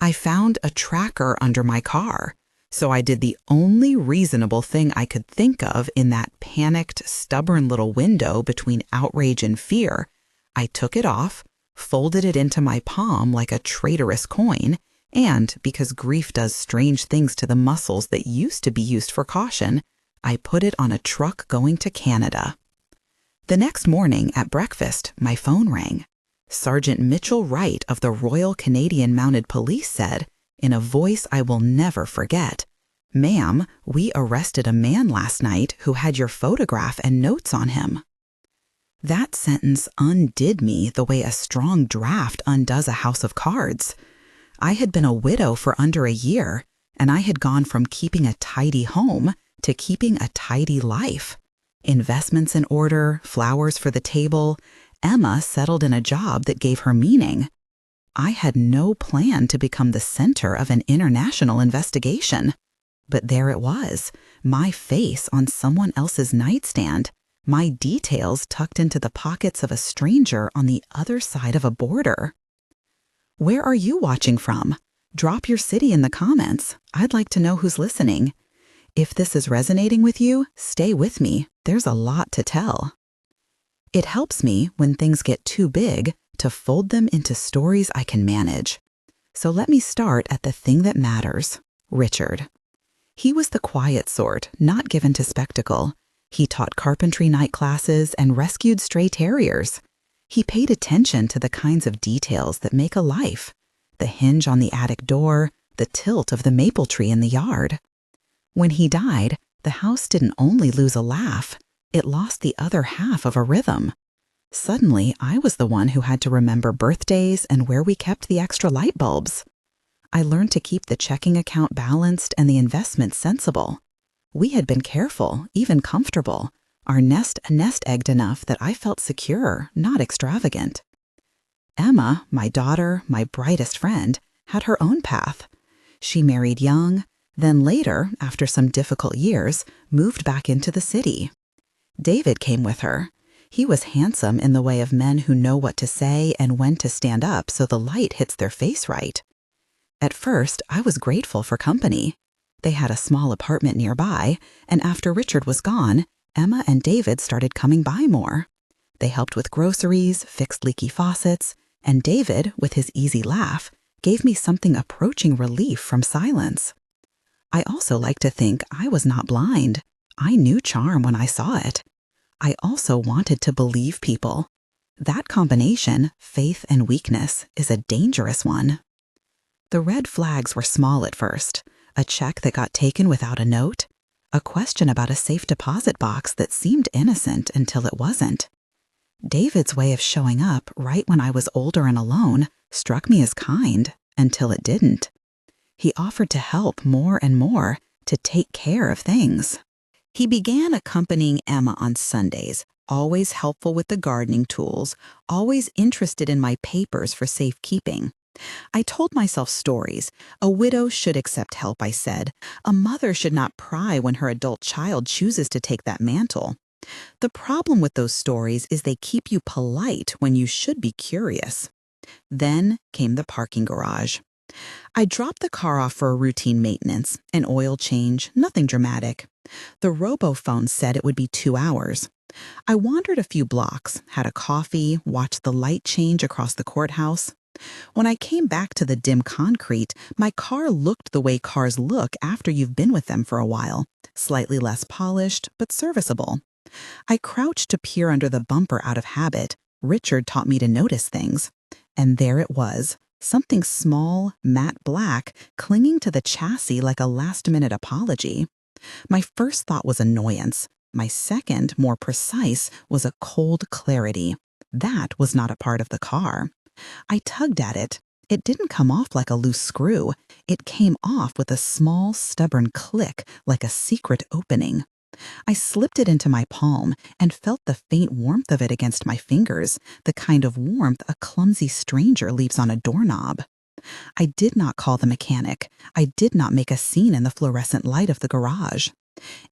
I found a tracker under my car, so I did the only reasonable thing I could think of in that panicked, stubborn little window between outrage and fear. I took it off, folded it into my palm like a traitorous coin, and, because grief does strange things to the muscles that used to be used for caution, I put it on a truck going to Canada. The next morning at breakfast, my phone rang. Sergeant Mitchell Wright of the Royal Canadian Mounted Police said, in a voice I will never forget, "Ma'am, we arrested a man last night who had your photograph and notes on him." That sentence undid me the way a strong draft undoes a house of cards. I had been a widow for under a year, and I had gone from keeping a tidy home to keeping a tidy life. Investments in order, flowers for the table, Emma settled in a job that gave her meaning. I had no plan to become the center of an international investigation. But there it was, my face on someone else's nightstand, my details tucked into the pockets of a stranger on the other side of a border. Where are you watching from? Drop your city in the comments. I'd like to know who's listening. If this is resonating with you, stay with me. There's a lot to tell. It helps me, when things get too big, to fold them into stories I can manage. So let me start at the thing that matters, Richard. He was the quiet sort, not given to spectacle. He taught carpentry night classes and rescued stray terriers. He paid attention to the kinds of details that make a life. The hinge on the attic door, the tilt of the maple tree in the yard. When he died, the house didn't only lose a laugh, it lost the other half of a rhythm. Suddenly, I was the one who had to remember birthdays and where we kept the extra light bulbs. I learned to keep the checking account balanced and the investments sensible. We had been careful, even comfortable, our nest egged enough that I felt secure, not extravagant. Emma, my daughter, my brightest friend, had her own path. She married young, then later, after some difficult years, moved back into the city. David came with her. He was handsome in the way of men who know what to say and when to stand up so the light hits their face right. At first, I was grateful for company. They had a small apartment nearby, and after Richard was gone, Emma and David started coming by more. They helped with groceries, fixed leaky faucets, and David, with his easy laugh, gave me something approaching relief from silence. I also like to think I was not blind. I knew charm when I saw it. I also wanted to believe people. That combination, faith and weakness, is a dangerous one. The red flags were small at first. A check that got taken without a note. A question about a safe deposit box that seemed innocent until it wasn't. David's way of showing up right when I was older and alone struck me as kind until it didn't. He offered to help more and more, to take care of things. He began accompanying Emma on Sundays, always helpful with the gardening tools, always interested in my papers for safekeeping. I told myself stories. A widow should accept help, I said. A mother should not pry when her adult child chooses to take that mantle. The problem with those stories is they keep you polite when you should be curious. Then came the parking garage. I dropped the car off for a routine maintenance, an oil change, nothing dramatic. The robophone said it would be 2 hours. I wandered a few blocks, had a coffee, watched the light change across the courthouse. When I came back to the dim concrete, my car looked the way cars look after you've been with them for a while, slightly less polished, but serviceable. I crouched to peer under the bumper out of habit. Richard taught me to notice things. And there it was, something small, matte black, clinging to the chassis like a last-minute apology. My first thought was annoyance. My second, more precise, was a cold clarity. That was not a part of the car. I tugged at it. It didn't come off like a loose screw. It came off with a small, stubborn click, like a secret opening. I slipped it into my palm and felt the faint warmth of it against my fingers, the kind of warmth a clumsy stranger leaves on a doorknob. I did not call the mechanic. I did not make a scene in the fluorescent light of the garage.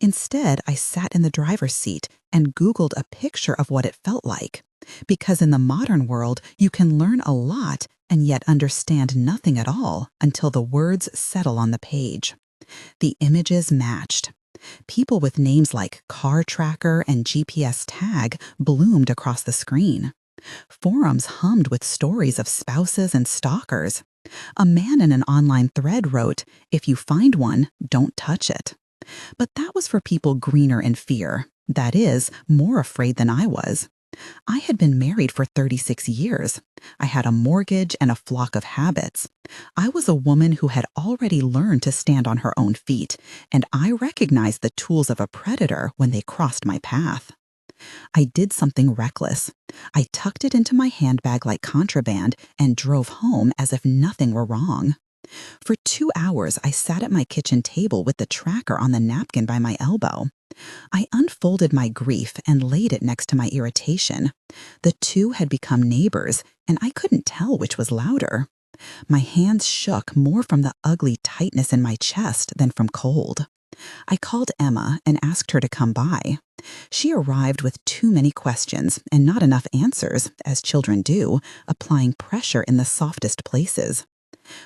Instead, I sat in the driver's seat and Googled a picture of what it felt like. Because in the modern world, you can learn a lot and yet understand nothing at all until the words settle on the page. The images matched. People with names like car tracker and GPS tag bloomed across the screen. Forums hummed with stories of spouses and stalkers. A man in an online thread wrote, "If you find one, don't touch it." But that was for people greener in fear. That is, more afraid than I was. I had been married for 36 years. I had a mortgage and a flock of habits. I was a woman who had already learned to stand on her own feet, and I recognized the tools of a predator when they crossed my path. I did something reckless. I tucked it into my handbag like contraband and drove home as if nothing were wrong. For 2 hours, I sat at my kitchen table with the tracker on the napkin by my elbow. I unfolded my grief and laid it next to my irritation. The two had become neighbors, and I couldn't tell which was louder. My hands shook more from the ugly tightness in my chest than from cold. I called Emma and asked her to come by. She arrived with too many questions and not enough answers, as children do, applying pressure in the softest places.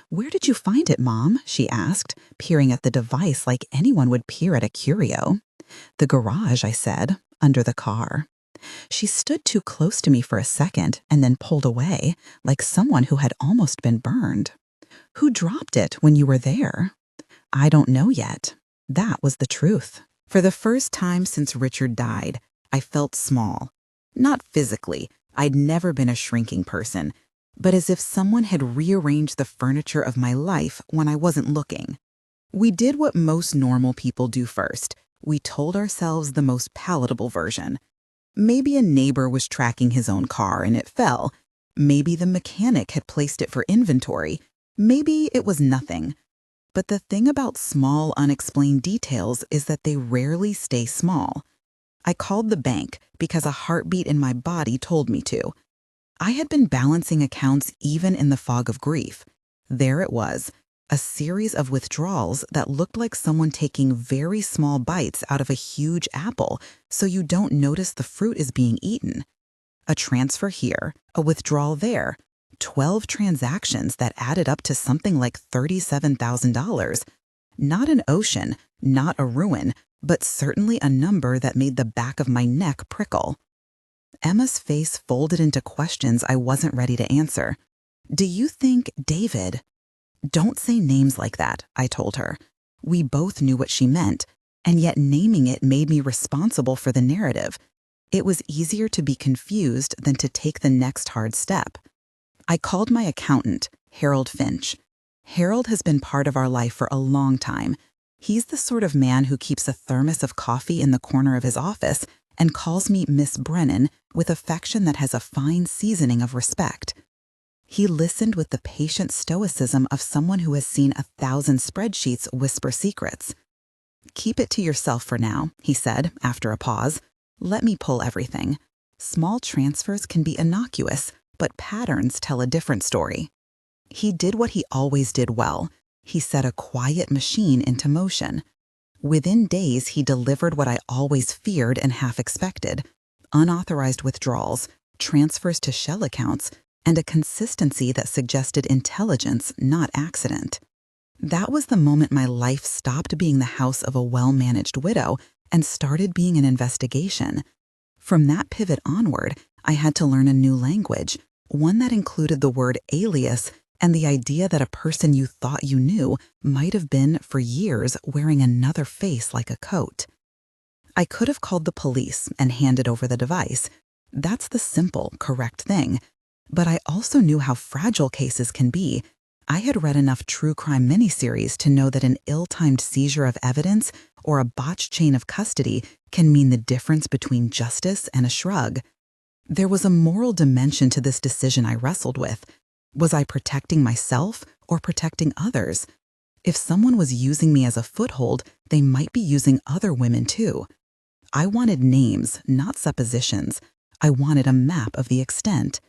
"Where did you find it, Mom?" she asked, peering at the device like anyone would peer at a curio. "The garage," I said, "under the car." She stood too close to me for a second and then pulled away, like someone who had almost been burned. "Who dropped it when you were there?" "I don't know yet." That was the truth. For the first time since Richard died, I felt small. Not physically. I'd never been a shrinking person, but as if someone had rearranged the furniture of my life when I wasn't looking. We did what most normal people do first. We told ourselves the most palatable version. Maybe a neighbor was tracking his own car and it fell. Maybe the mechanic had placed it for inventory. Maybe it was nothing. But the thing about small, unexplained details is that they rarely stay small. I called the bank because a heartbeat in my body told me to. I had been balancing accounts even in the fog of grief. There it was, a series of withdrawals that looked like someone taking very small bites out of a huge apple so you don't notice the fruit is being eaten. A transfer here, a withdrawal there. 12 transactions that added up to something like $37,000. Not an ocean, not a ruin, but certainly a number that made the back of my neck prickle. Emma's face folded into questions I wasn't ready to answer. "Do you think David—" "Don't say names like that," I told her. We both knew what she meant, and yet naming it made me responsible for the narrative. It was easier to be confused than to take the next hard step. I called my accountant, Harold Finch. Harold has been part of our life for a long time. He's the sort of man who keeps a thermos of coffee in the corner of his office and calls me Miss Brennan with affection that has a fine seasoning of respect. He listened with the patient stoicism of someone who has seen 1,000 spreadsheets whisper secrets. "Keep it to yourself for now," he said after a pause. "Let me pull everything. Small transfers can be innocuous, but patterns tell a different story." He did what he always did well. He set a quiet machine into motion. Within days, he delivered what I always feared and half expected: unauthorized withdrawals, transfers to shell accounts, and a consistency that suggested intelligence, not accident. That was the moment my life stopped being the house of a well-managed widow and started being an investigation. From that pivot onward, I had to learn a new language, one that included the word alias and the idea that a person you thought you knew might have been, for years, wearing another face like a coat. I could have called the police and handed over the device. That's the simple, correct thing. But I also knew how fragile cases can be. I had read enough true crime miniseries to know that an ill-timed seizure of evidence or a botched chain of custody can mean the difference between justice and a shrug. There was a moral dimension to this decision I wrestled with. Was I protecting myself or protecting others? If someone was using me as a foothold, they might be using other women too. I wanted names, not suppositions. I wanted a map of the extent.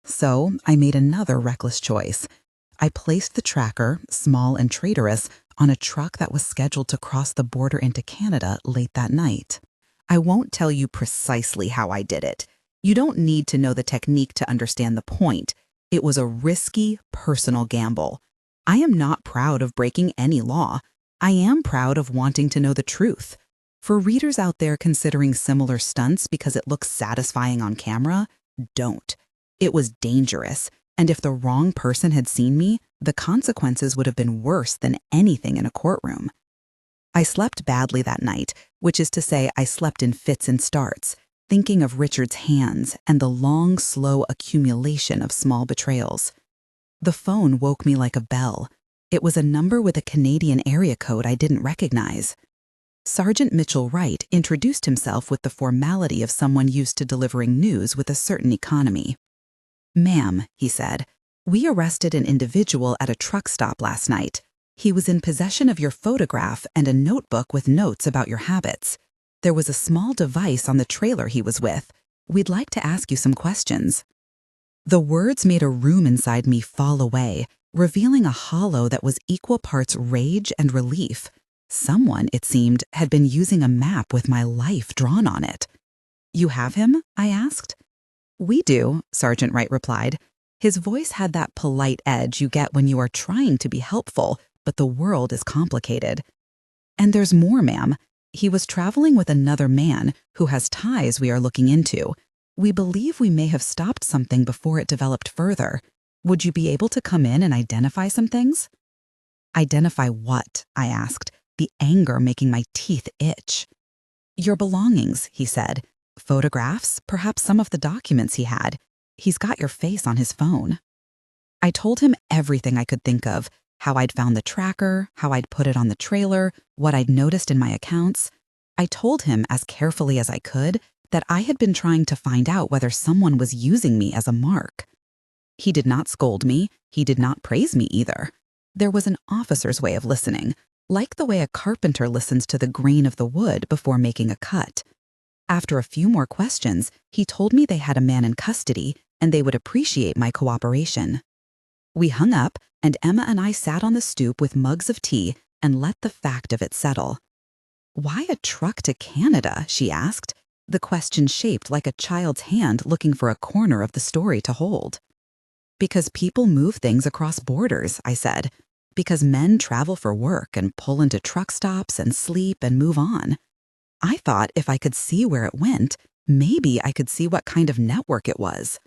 So I made another reckless choice. I placed the tracker, small and traitorous, on a truck that was scheduled to cross the border into Canada late that night. I won't tell you precisely how I did it. You don't need to know the technique to understand the point. It was a risky, personal gamble. I am not proud of breaking any law. I am proud of wanting to know the truth. For readers out there considering similar stunts because it looks satisfying on camera, don't. It was dangerous, and if the wrong person had seen me, the consequences would have been worse than anything in a courtroom. I slept badly that night, which is to say I slept in fits and starts, thinking of Richard's hands and the long, slow accumulation of small betrayals. The phone woke me like a bell. It was a number with a Canadian area code I didn't recognize. Sergeant Mitchell Wright introduced himself with the formality of someone used to delivering news with a certain economy. "Ma'am," he said, "we arrested an individual at a truck stop last night. He was in possession of your photograph and a notebook with notes about your habits. There was a small device on the trailer he was with. We'd like to ask you some questions." The words made a room inside me fall away, revealing a hollow that was equal parts rage and relief. Someone, it seemed, had been using a map with my life drawn on it. "You have him?" I asked. "We do," Sergeant Wright replied. His voice had that polite edge you get when you are trying to be helpful, but the world is complicated. "And there's more, ma'am. He was traveling with another man who has ties we are looking into. We believe we may have stopped something before it developed further. Would you be able to come in and identify some things?" "Identify what?" I asked, the anger making my teeth itch. "Your belongings," he said. "Photographs, perhaps some of the documents he had. He's got your face on his phone." I told him everything I could think of, how I'd found the tracker, how I'd put it on the trailer, what I'd noticed in my accounts. I told him as carefully as I could that I had been trying to find out whether someone was using me as a mark. He did not scold me. He did not praise me either. There was an officer's way of listening, like the way a carpenter listens to the grain of the wood before making a cut. After a few more questions, he told me they had a man in custody and they would appreciate my cooperation. We hung up, and Emma and I sat on the stoop with mugs of tea and let the fact of it settle. "Why a truck to Canada?" she asked, the question shaped like a child's hand looking for a corner of the story to hold. "Because people move things across borders," I said. "Because men travel for work and pull into truck stops and sleep and move on. I thought if I could see where it went, maybe I could see what kind of network it was."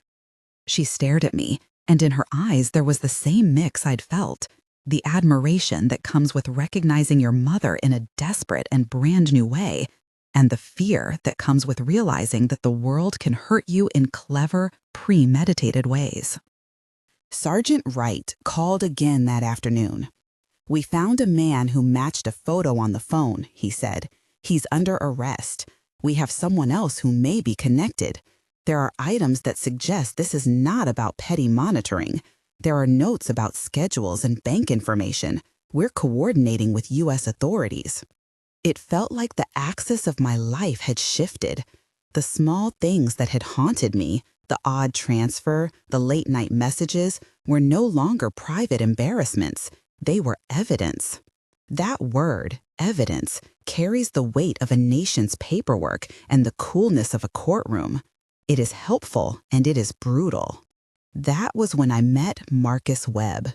She stared at me, and in her eyes there was the same mix I'd felt, the admiration that comes with recognizing your mother in a desperate and brand new way, and the fear that comes with realizing that the world can hurt you in clever, premeditated ways. Sergeant Wright called again that afternoon. "We found a man who matched a photo on the phone," he said. "He's under arrest. We have someone else who may be connected. There are items that suggest this is not about petty monitoring. There are notes about schedules and bank information. We're coordinating with U.S. authorities." It felt like the axis of my life had shifted. The small things that had haunted me, the odd transfer, the late-night messages, were no longer private embarrassments. They were evidence. That word, evidence, carries the weight of a nation's paperwork and the coolness of a courtroom. It is helpful and it is brutal. That was when I met Marcus Webb.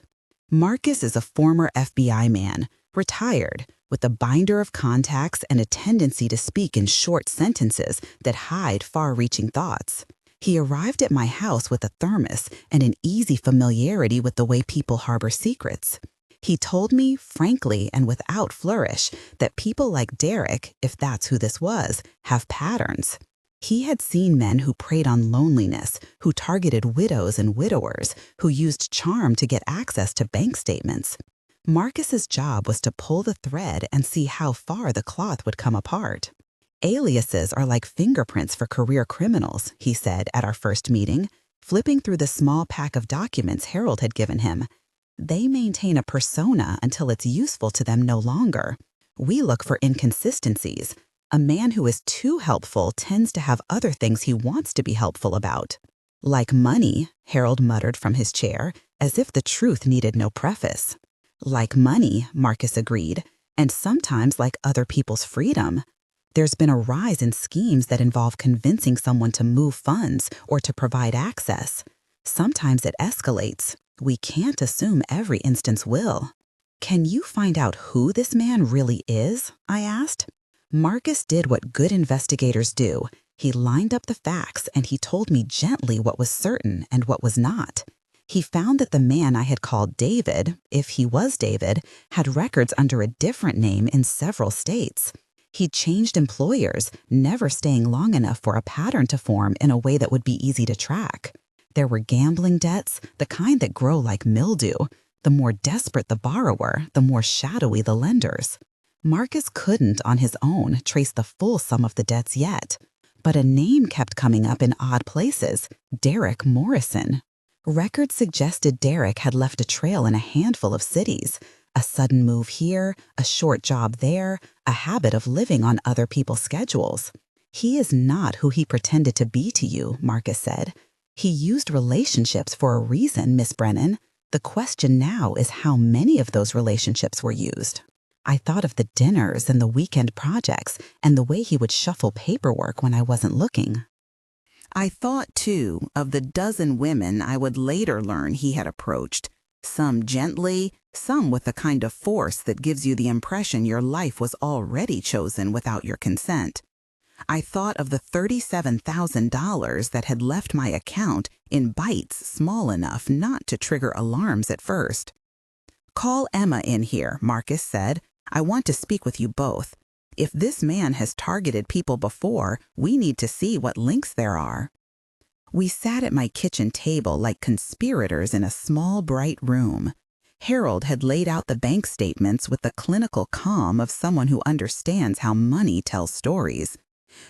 Marcus is a former FBI man, retired, with a binder of contacts and a tendency to speak in short sentences that hide far-reaching thoughts. He arrived at my house with a thermos and an easy familiarity with the way people harbor secrets. He told me, frankly and without flourish, that people like Derek, if that's who this was, have patterns. He had seen men who preyed on loneliness, who targeted widows and widowers, who used charm to get access to bank statements. Marcus's job was to pull the thread and see how far the cloth would come apart. "Aliases are like fingerprints for career criminals," he said at our first meeting, flipping through the small pack of documents Harold had given him. "They maintain a persona until it's useful to them no longer. We look for inconsistencies. A man who is too helpful tends to have other things he wants to be helpful about." "Like money," Harold muttered from his chair, as if the truth needed no preface. "Like money," Marcus agreed, "and sometimes like other people's freedom. There's been a rise in schemes that involve convincing someone to move funds or to provide access. Sometimes it escalates. We can't assume every instance will. Can you find out who this man really is? I asked. Marcus did what good investigators do. He lined up the facts and he told me gently what was certain and what was not. He found that the man I had called David, if he was David, had records under a different name in several states. He'd changed employers, never staying long enough for a pattern to form in a way that would be easy to track. There were gambling debts, the kind that grow like mildew. The more desperate the borrower, the more shadowy the lenders. Marcus couldn't, on his own, trace the full sum of the debts yet. But a name kept coming up in odd places, Derek Morrison. Records suggested Derek had left a trail in a handful of cities. A sudden move here, a short job there, a habit of living on other people's schedules. He is not who he pretended to be to you, Marcus said. He used relationships for a reason, Miss Brennan. The question now is how many of those relationships were used. I thought of the dinners and the weekend projects and the way he would shuffle paperwork when I wasn't looking. I thought, too, of the dozen women I would later learn he had approached, some gently, some with the kind of force that gives you the impression your life was already chosen without your consent. I thought of the $37,000 that had left my account in bites small enough not to trigger alarms at first. "Call Emma in here," Marcus said. "I want to speak with you both. If this man has targeted people before, we need to see what links there are." We sat at my kitchen table like conspirators in a small, bright room. Harold had laid out the bank statements with the clinical calm of someone who understands how money tells stories.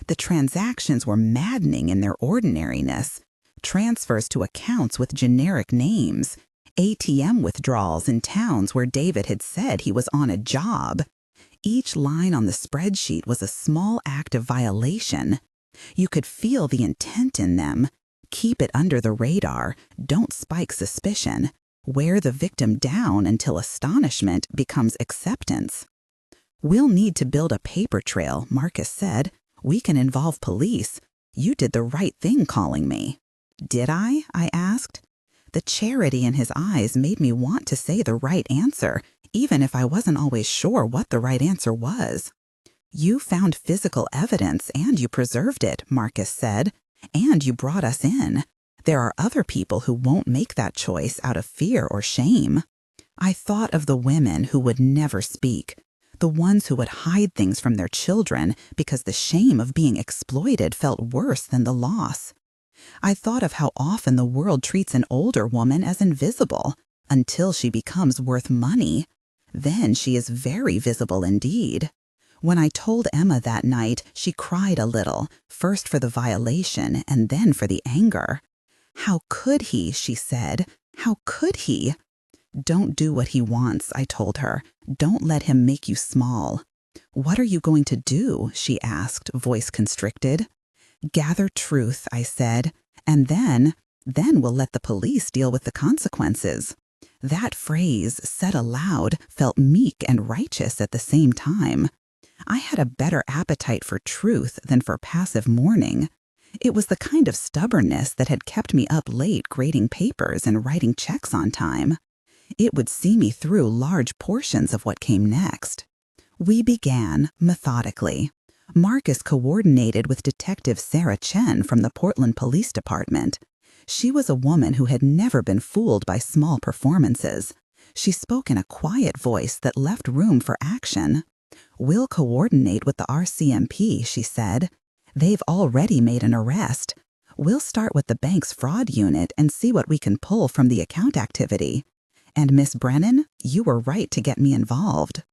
The transactions were maddening in their ordinariness. Transfers to accounts with generic names. ATM withdrawals in towns where David had said he was on a job. Each line on the spreadsheet was a small act of violation. You could feel the intent in them. Keep it under the radar. Don't spike suspicion. Wear the victim down until astonishment becomes acceptance. "We'll need to build a paper trail," Marcus said. "We can involve police. You did the right thing calling me." "Did I?" I asked. The charity in his eyes made me want to say the right answer, even if I wasn't always sure what the right answer was. "You found physical evidence and you preserved it," Marcus said, "and you brought us in. There are other people who won't make that choice out of fear or shame." I thought of the women who would never speak, the ones who would hide things from their children because the shame of being exploited felt worse than the loss. I thought of how often the world treats an older woman as invisible until she becomes worth money. Then she is very visible indeed. When I told Emma that night, she cried a little, first for the violation and then for the anger. "How could he?" she said. "How could he?" "Don't do what he wants," I told her. "Don't let him make you small." "What are you going to do?" she asked, voice constricted. "Gather truth," I said, "and then we'll let the police deal with the consequences." That phrase, said aloud, felt meek and righteous at the same time. I had a better appetite for truth than for passive mourning. It was the kind of stubbornness that had kept me up late grading papers and writing checks on time. It would see me through large portions of what came next. We began methodically. Marcus coordinated with Detective Sarah Chen from the Portland Police Department. She was a woman who had never been fooled by small performances. She spoke in a quiet voice that left room for action. "We'll coordinate with the RCMP," she said. "They've already made an arrest. We'll start with the bank's fraud unit and see what we can pull from the account activity. And Miss Brennan, you were right to get me involved."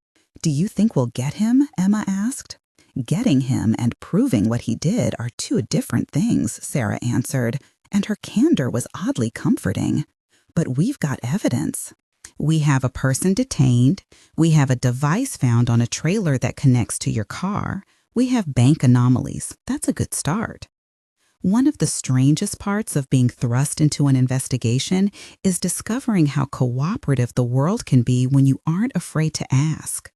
"Do you think we'll get him?" Emma asked. "Getting him and proving what he did are two different things," Sarah answered, and her candor was oddly comforting. "But we've got evidence. We have a person detained. We have a device found on a trailer that connects to your car. We have bank anomalies. That's a good start." One of the strangest parts of being thrust into an investigation is discovering how cooperative the world can be when you aren't afraid to ask.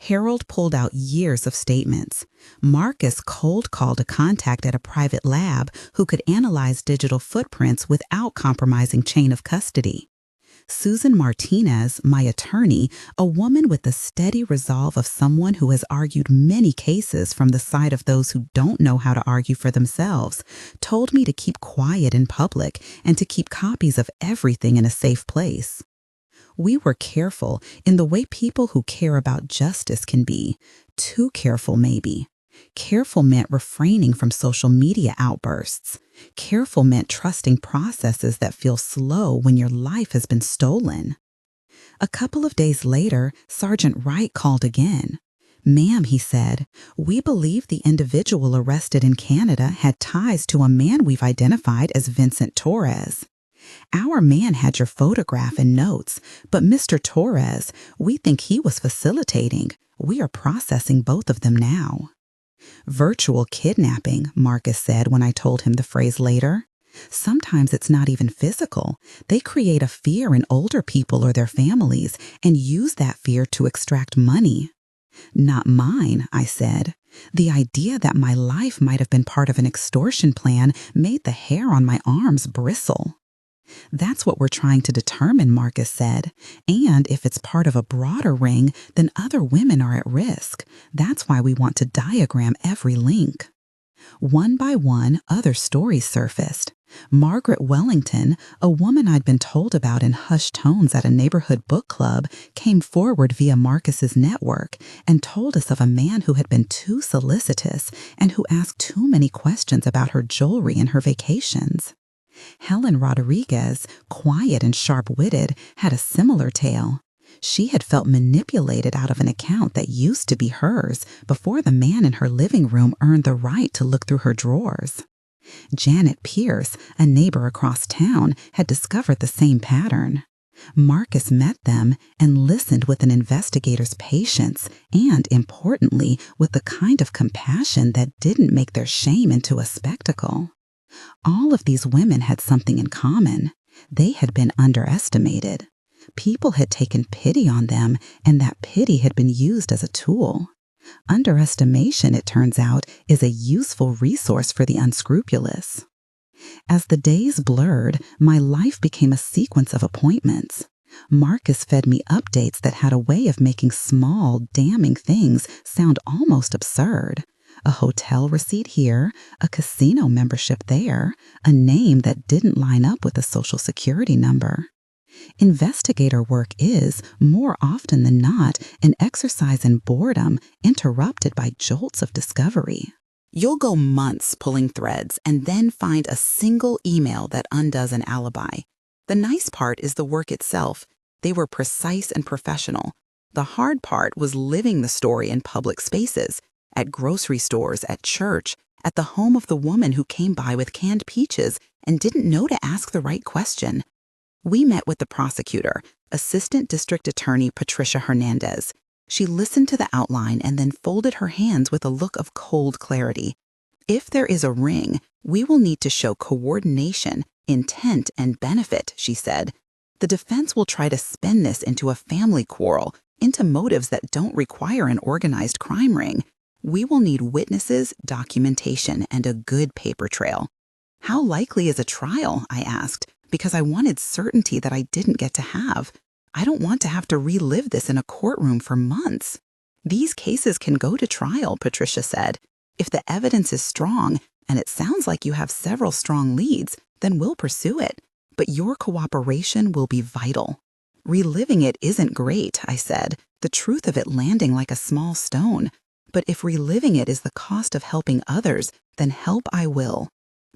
Harold pulled out years of statements. Marcus cold called a contact at a private lab who could analyze digital footprints without compromising chain of custody. Susan Martinez, my attorney, a woman with the steady resolve of someone who has argued many cases from the side of those who don't know how to argue for themselves, told me to keep quiet in public and to keep copies of everything in a safe place. We were careful in the way people who care about justice can be. Too careful, maybe. Careful meant refraining from social media outbursts. Careful meant trusting processes that feel slow when your life has been stolen. A couple of days later, Sergeant Wright called again. "Ma'am," he said, "we believe the individual arrested in Canada had ties to a man we've identified as Vincent Torres. Our man had your photograph and notes, but Mr. Torres, we think he was facilitating. We are processing both of them now." Virtual kidnapping, Marcus said when I told him the phrase later. Sometimes it's not even physical. They create a fear in older people or their families and use that fear to extract money. "Not mine," I said. The idea that my life might have been part of an extortion plan made the hair on my arms bristle. "That's what we're trying to determine," Marcus said. "And if it's part of a broader ring, then other women are at risk. That's why we want to diagram every link." One by one, other stories surfaced. Margaret Wellington, a woman I'd been told about in hushed tones at a neighborhood book club, came forward via Marcus's network and told us of a man who had been too solicitous and who asked too many questions about her jewelry and her vacations. Helen Rodriguez, quiet and sharp-witted, had a similar tale. She had felt manipulated out of an account that used to be hers before the man in her living room earned the right to look through her drawers. Janet Pierce, a neighbor across town, had discovered the same pattern. Marcus met them and listened with an investigator's patience and, importantly, with the kind of compassion that didn't make their shame into a spectacle. All of these women had something in common. They had been underestimated. People had taken pity on them, and that pity had been used as a tool. Underestimation, it turns out, is a useful resource for the unscrupulous. As the days blurred, my life became a sequence of appointments. Marcus fed me updates that had a way of making small, damning things sound almost absurd. A hotel receipt here, a casino membership there, a name that didn't line up with a social security number. Investigator work is, more often than not, an exercise in boredom interrupted by jolts of discovery. You'll go months pulling threads and then find a single email that undoes an alibi. The nice part is the work itself. They were precise and professional. The hard part was living the story in public spaces, at grocery stores, at church, at the home of the woman who came by with canned peaches and didn't know to ask the right question. We met with the prosecutor, Assistant District Attorney Patricia Hernandez. She listened to the outline and then folded her hands with a look of cold clarity. "If there is a ring, we will need to show coordination, intent, and benefit," she said. "The defense will try to spin this into a family quarrel, into motives that don't require an organized crime ring. We will need witnesses, documentation, and a good paper trail." "How likely is a trial?" I asked, because I wanted certainty that I didn't get to have. I don't want to have to relive this in a courtroom for months. "These cases can go to trial," Patricia said. "If the evidence is strong, and it sounds like you have several strong leads, then we'll pursue it. But your cooperation will be vital." "Reliving it isn't great," I said, the truth of it landing like a small stone. "But if reliving it is the cost of helping others, then help I will."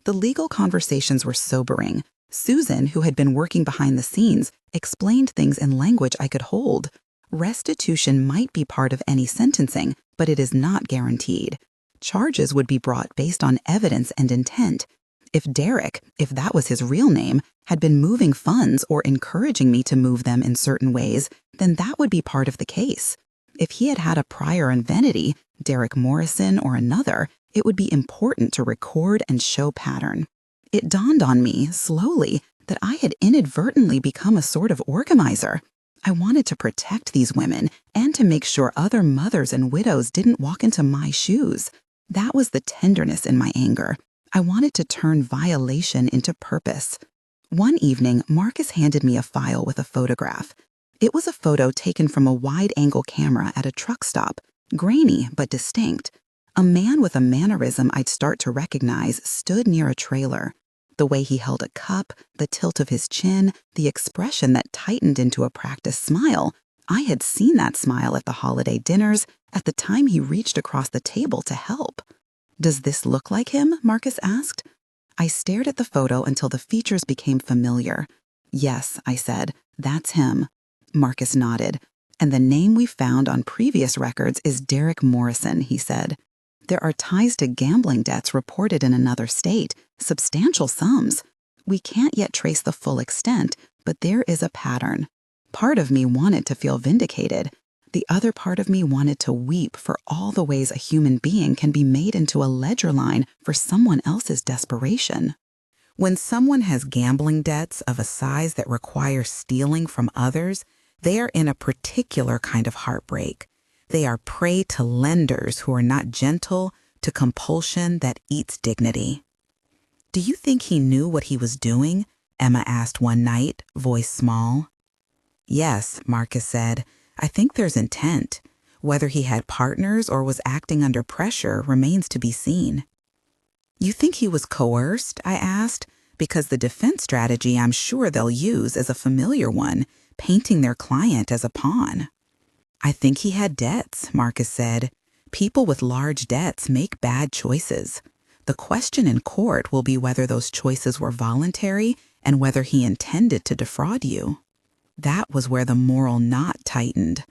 The legal conversations were sobering. Susan, who had been working behind the scenes, explained things in language I could hold. Restitution might be part of any sentencing, but it is not guaranteed. Charges would be brought based on evidence and intent. If Derek, if that was his real name, had been moving funds or encouraging me to move them in certain ways, then that would be part of the case. If he had had a prior identity, Derek Morrison or another, it would be important to record and show pattern. It dawned on me, slowly, that I had inadvertently become a sort of organizer. I wanted to protect these women and and to make sure other mothers and widows didn't walk into my shoes. That was the tenderness in my anger. I wanted to turn violation into purpose. One evening, Marcus handed me a file with a photograph. It was a photo taken from a wide-angle camera at a truck stop, grainy but distinct. A man with a mannerism I'd start to recognize stood near a trailer. The way he held a cup, the tilt of his chin, the expression that tightened into a practiced smile. I had seen that smile at the holiday dinners, at the time he reached across the table to help. "Does this look like him?" Marcus asked. I stared at the photo until the features became familiar. "Yes," I said, "that's him." Marcus nodded. "And the name we found on previous records is Derek Morrison," he said. "There are ties to gambling debts reported in another state, substantial sums. We can't yet trace the full extent, but there is a pattern." Part of me wanted to feel vindicated. The other part of me wanted to weep for all the ways a human being can be made into a ledger line for someone else's desperation. When someone has gambling debts of a size that require stealing from others, they are in a particular kind of heartbreak. They are prey to lenders who are not gentle, to compulsion that eats dignity. "Do you think he knew what he was doing?" Emma asked one night, voice small. "Yes," Marcus said. "I think there's intent. Whether he had partners or was acting under pressure remains to be seen." "You think he was coerced?" I asked, because the defense strategy I'm sure they'll use is a familiar one, painting their client as a pawn. "I think he had debts," Marcus said. "People with large debts make bad choices. The question in court will be whether those choices were voluntary and whether he intended to defraud you." That was where the moral knot tightened.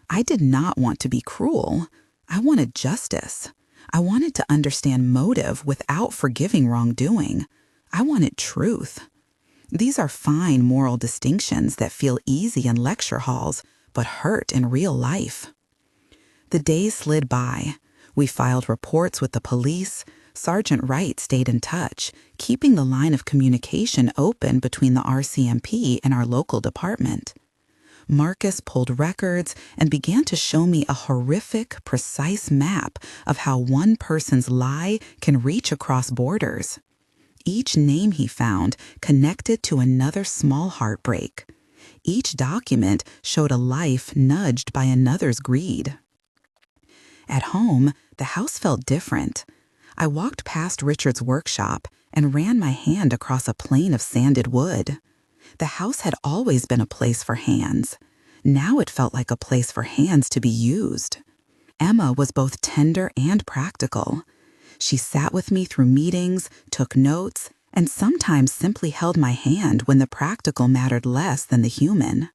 I did not want to be cruel. I wanted justice. I wanted to understand motive without forgiving wrongdoing. I wanted truth. These are fine moral distinctions that feel easy in lecture halls, but hurt in real life. The days slid by. We filed reports with the police. Sergeant Wright stayed in touch, keeping the line of communication open between the RCMP and our local department. Marcus pulled records and began to show me a horrific, precise map of how one person's lie can reach across borders. Each name he found connected to another small heartbreak. Each document showed a life nudged by another's greed. At home, the house felt different. I walked past Richard's workshop and ran my hand across a plane of sanded wood. The house had always been a place for hands. Now it felt like a place for hands to be used. Emma was both tender and practical. She sat with me through meetings, took notes, and sometimes simply held my hand when the practical mattered less than the human.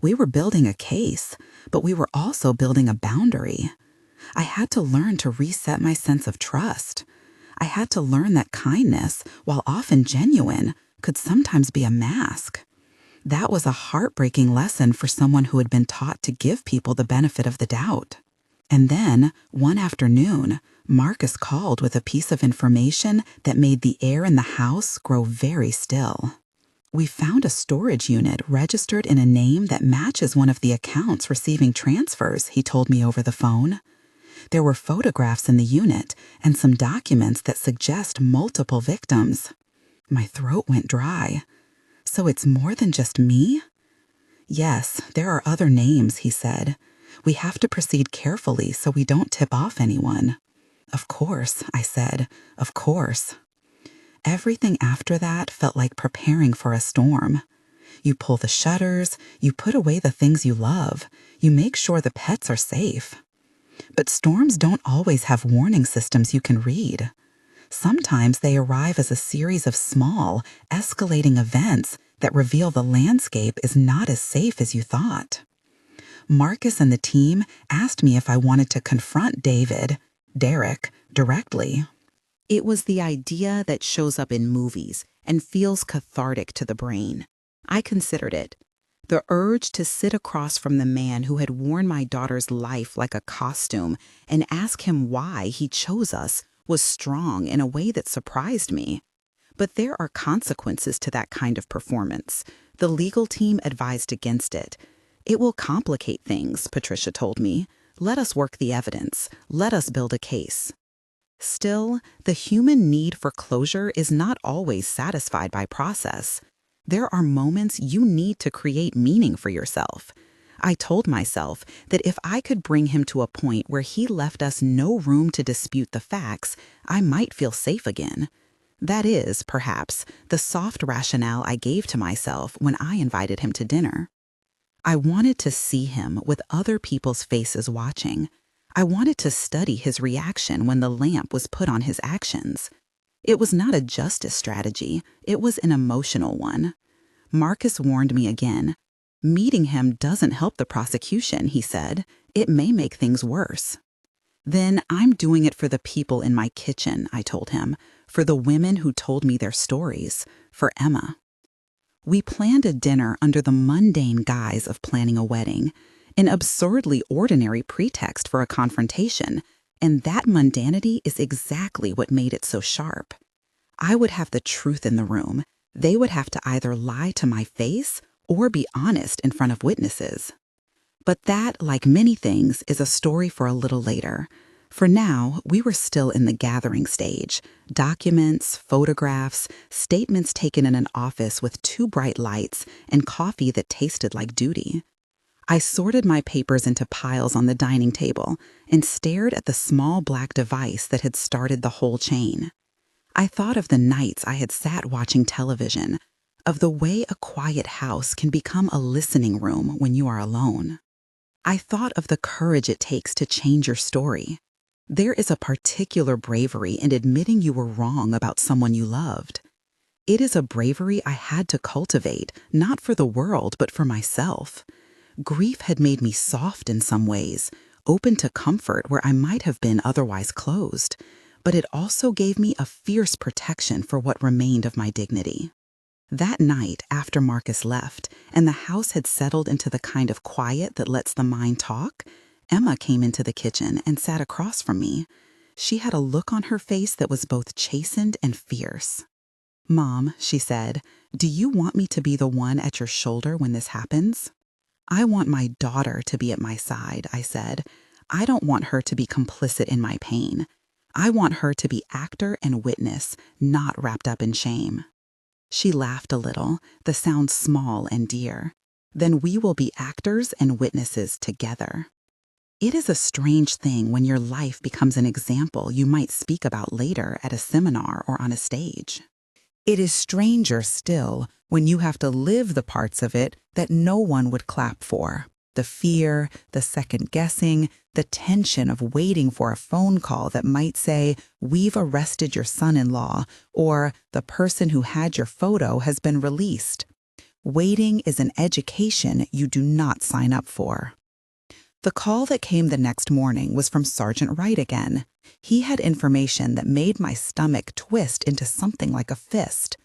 We were building a case, but we were also building a boundary. I had to learn to reset my sense of trust. I had to learn that kindness, while often genuine, could sometimes be a mask. That was a heartbreaking lesson for someone who had been taught to give people the benefit of the doubt. And then, one afternoon, Marcus called with a piece of information that made the air in the house grow very still. "We found a storage unit registered in a name that matches one of the accounts receiving transfers," he told me over the phone. "There were photographs in the unit and some documents that suggest multiple victims." My throat went dry. "So it's more than just me?" "Yes, there are other names," he said. "We have to proceed carefully so we don't tip off anyone." "Of course," I said. "Of course." Everything after that felt like preparing for a storm. You pull the shutters, you put away the things you love, you make sure the pets are safe. But storms don't always have warning systems you can read. Sometimes they arrive as a series of small, escalating events that reveal the landscape is not as safe as you thought. Marcus and the team asked me if I wanted to confront Derek, directly. It was the idea that shows up in movies and feels cathartic to the brain. I considered it. The urge to sit across from the man who had worn my daughter's life like a costume and ask him why he chose us was strong in a way that surprised me. But there are consequences to that kind of performance. The legal team advised against it. "It will complicate things," Patricia told me. "Let us work the evidence. Let us build a case." Still, the human need for closure is not always satisfied by process. There are moments you need to create meaning for yourself. I told myself that if I could bring him to a point where he left us no room to dispute the facts, I might feel safe again. That is, perhaps, the soft rationale I gave to myself when I invited him to dinner. I wanted to see him with other people's faces watching. I wanted to study his reaction when the lamp was put on his actions. It was not a justice strategy, it was an emotional one. Marcus warned me again. "Meeting him doesn't help the prosecution," he said. "It may make things worse." "Then I'm doing it for the people in my kitchen," I told him, "for the women who told me their stories, for Emma." We planned a dinner under the mundane guise of planning a wedding, an absurdly ordinary pretext for a confrontation, and that mundanity is exactly what made it so sharp. I would have the truth in the room. They would have to either lie to my face or be honest in front of witnesses. But that, like many things, is a story for a little later. For now, we were still in the gathering stage. Documents, photographs, statements taken in an office with 2 bright lights, and coffee that tasted like duty. I sorted my papers into piles on the dining table and stared at the small black device that had started the whole chain. I thought of the nights I had sat watching television, of the way a quiet house can become a listening room when you are alone. I thought of the courage it takes to change your story. There is a particular bravery in admitting you were wrong about someone you loved. It is a bravery I had to cultivate, not for the world, but for myself. Grief had made me soft in some ways, open to comfort where I might have been otherwise closed, but it also gave me a fierce protection for what remained of my dignity. That night, after Marcus left, and the house had settled into the kind of quiet that lets the mind talk, Emma came into the kitchen and sat across from me. She had a look on her face that was both chastened and fierce. "Mom," she said, "do you want me to be the one at your shoulder when this happens?" "I want my daughter to be at my side," I said. "I don't want her to be complicit in my pain. I want her to be actor and witness, not wrapped up in shame." She laughed a little, the sound small and dear. "Then we will be actors and witnesses together." It is a strange thing when your life becomes an example you might speak about later at a seminar or on a stage. It is stranger still when you have to live the parts of it that no one would clap for. The fear, the second-guessing, the tension of waiting for a phone call that might say, "We've arrested your son-in-law," or "The person who had your photo has been released." Waiting is an education you do not sign up for. The call that came the next morning was from Sergeant Wright again. He had information that made my stomach twist into something like a fist.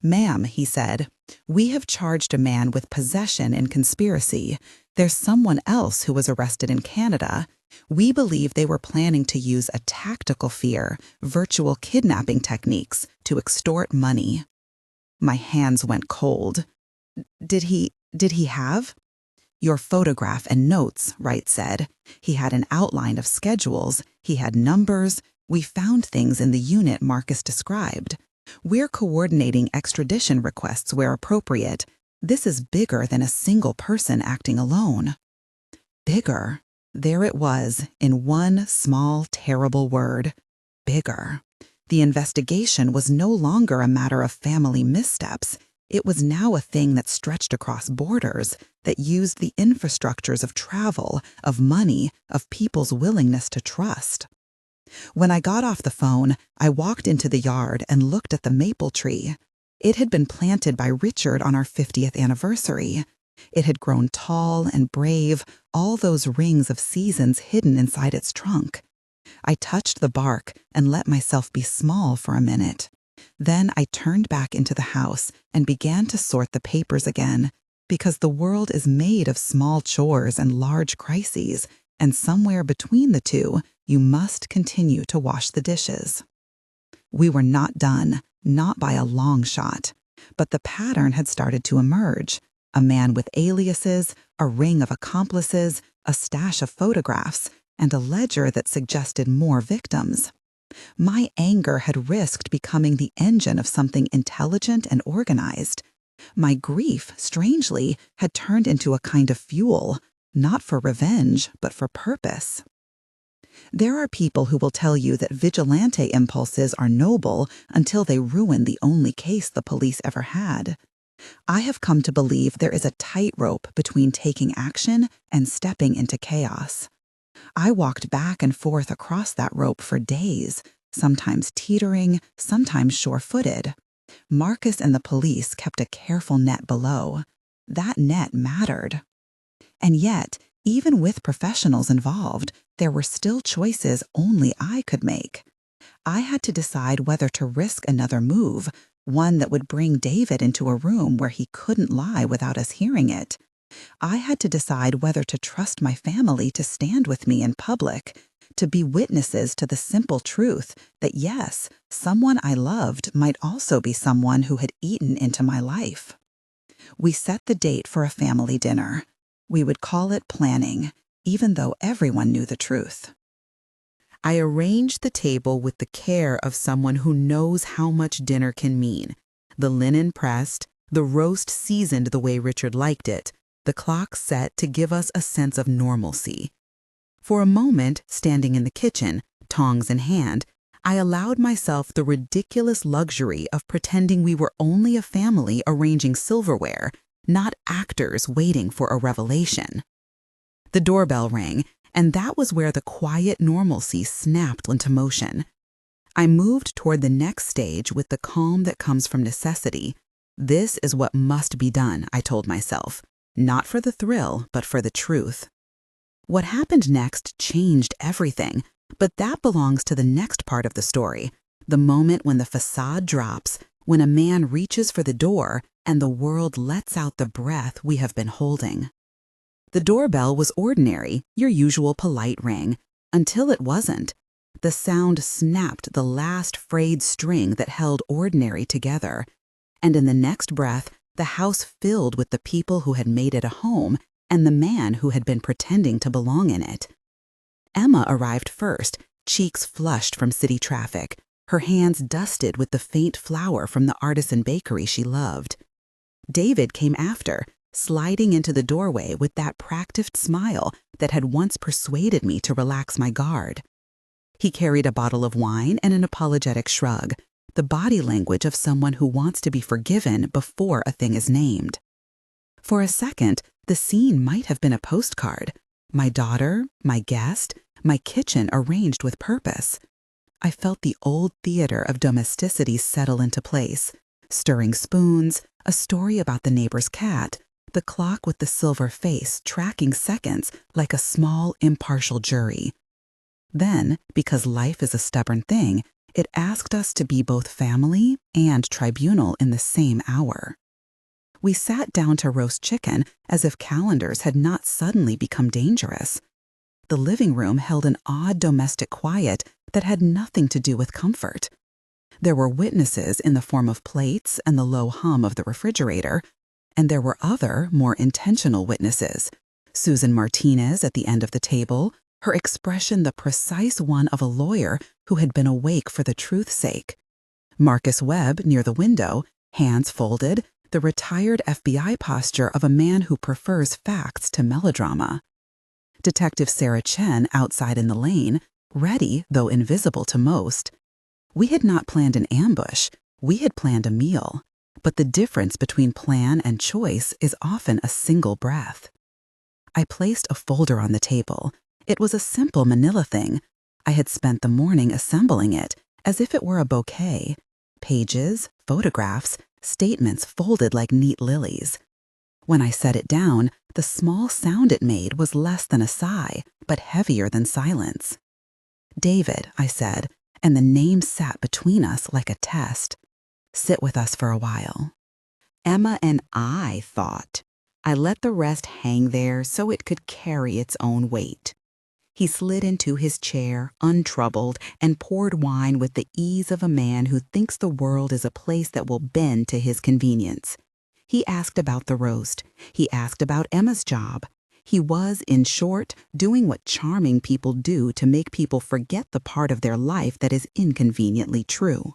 "Ma'am," he said, "we have charged a man with possession and conspiracy. There's someone else who was arrested in Canada. We believe they were planning to use a tactical fear, virtual kidnapping techniques to extort money." My hands went cold. Did he have?" "Your photograph and notes," Wright said. "He had an outline of schedules. He had numbers. We found things in the unit Marcus described. We're coordinating extradition requests where appropriate. This is bigger than a single person acting alone." Bigger. There it was, in one small, terrible word. Bigger. The investigation was no longer a matter of family missteps. It was now a thing that stretched across borders, that used the infrastructures of travel, of money, of people's willingness to trust. When I got off the phone, I walked into the yard and looked at the maple tree. It had been planted by Richard on our 50th anniversary. It had grown tall and brave, all those rings of seasons hidden inside its trunk. I touched the bark and let myself be small for a minute. Then I turned back into the house and began to sort the papers again, because the world is made of small chores and large crises, and somewhere between the two, you must continue to wash the dishes. We were not done, not by a long shot, but the pattern had started to emerge. A man with aliases, a ring of accomplices, a stash of photographs, and a ledger that suggested more victims. My anger had risked becoming the engine of something intelligent and organized. My grief, strangely, had turned into a kind of fuel, not for revenge, but for purpose. There are people who will tell you that vigilante impulses are noble until they ruin the only case the police ever had. I have come to believe there is a tightrope between taking action and stepping into chaos. I walked back and forth across that rope for days, sometimes teetering, sometimes sure-footed. Marcus and the police kept a careful net below. That net mattered. And yet, even with professionals involved, there were still choices only I could make. I had to decide whether to risk another move, one that would bring David into a room where he couldn't lie without us hearing it. I had to decide whether to trust my family to stand with me in public, to be witnesses to the simple truth that yes, someone I loved might also be someone who had eaten into my life. We set the date for a family dinner. We would call it planning, even though everyone knew the truth. I arranged the table with the care of someone who knows how much dinner can mean. The linen pressed, the roast seasoned the way Richard liked it, the clock set to give us a sense of normalcy. For a moment, standing in the kitchen, tongs in hand, I allowed myself the ridiculous luxury of pretending we were only a family arranging silverware, not actors waiting for a revelation. The doorbell rang, and that was where the quiet normalcy snapped into motion. I moved toward the next stage with the calm that comes from necessity. This is what must be done, I told myself, not for the thrill, but for the truth. What happened next changed everything, but that belongs to the next part of the story, the moment when the facade drops, when a man reaches for the door and the world lets out the breath we have been holding. The doorbell was ordinary, your usual polite ring, until it wasn't. The sound snapped the last frayed string that held ordinary together, and in the next breath, the house filled with the people who had made it a home and the man who had been pretending to belong in it. Emma arrived first, cheeks flushed from city traffic, her hands dusted with the faint flour from the artisan bakery she loved. David came after, sliding into the doorway with that practiced smile that had once persuaded me to relax my guard. He carried a bottle of wine and an apologetic shrug, the body language of someone who wants to be forgiven before a thing is named. For a second, the scene might have been a postcard. My daughter, my guest, my kitchen arranged with purpose. I felt the old theater of domesticity settle into place. Stirring spoons, a story about the neighbor's cat, the clock with the silver face tracking seconds like a small, impartial jury. Then, because life is a stubborn thing, it asked us to be both family and tribunal in the same hour. We sat down to roast chicken as if calendars had not suddenly become dangerous. The living room held an odd domestic quiet that had nothing to do with comfort. There were witnesses in the form of plates and the low hum of the refrigerator, and there were other, more intentional witnesses. Susan Martinez at the end of the table, her expression the precise one of a lawyer who had been awake for the truth's sake. Marcus Webb near the window, hands folded, the retired FBI posture of a man who prefers facts to melodrama. Detective Sarah Chen outside in the lane, ready though invisible to most. We had not planned an ambush, we had planned a meal. But the difference between plan and choice is often a single breath. I placed a folder on the table. It was a simple manila thing. I had spent the morning assembling it, as if it were a bouquet. Pages, photographs, statements folded like neat lilies. When I set it down, the small sound it made was less than a sigh, but heavier than silence. David, I said, and the name sat between us like a test. Sit with us for a while. Emma and I thought. I let the rest hang there so it could carry its own weight. He slid into his chair, untroubled, and poured wine with the ease of a man who thinks the world is a place that will bend to his convenience. He asked about the roast. He asked about Emma's job. He was, in short, doing what charming people do to make people forget the part of their life that is inconveniently true.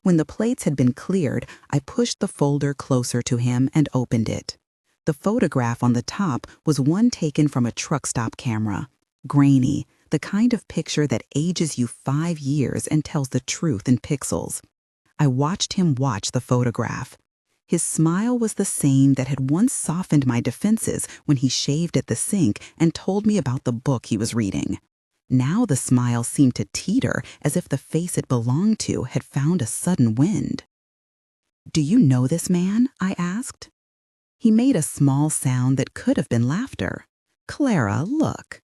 When the plates had been cleared, I pushed the folder closer to him and opened it. The photograph on the top was one taken from a truck stop camera. Grainy, the kind of picture that ages you 5 years and tells the truth in pixels. I watched him watch the photograph. His smile was the same that had once softened my defenses when he shaved at the sink and told me about the book he was reading. Now the smile seemed to teeter as if the face it belonged to had found a sudden wind. "Do you know this man?" I asked. He made a small sound that could have been laughter. "Clara, look.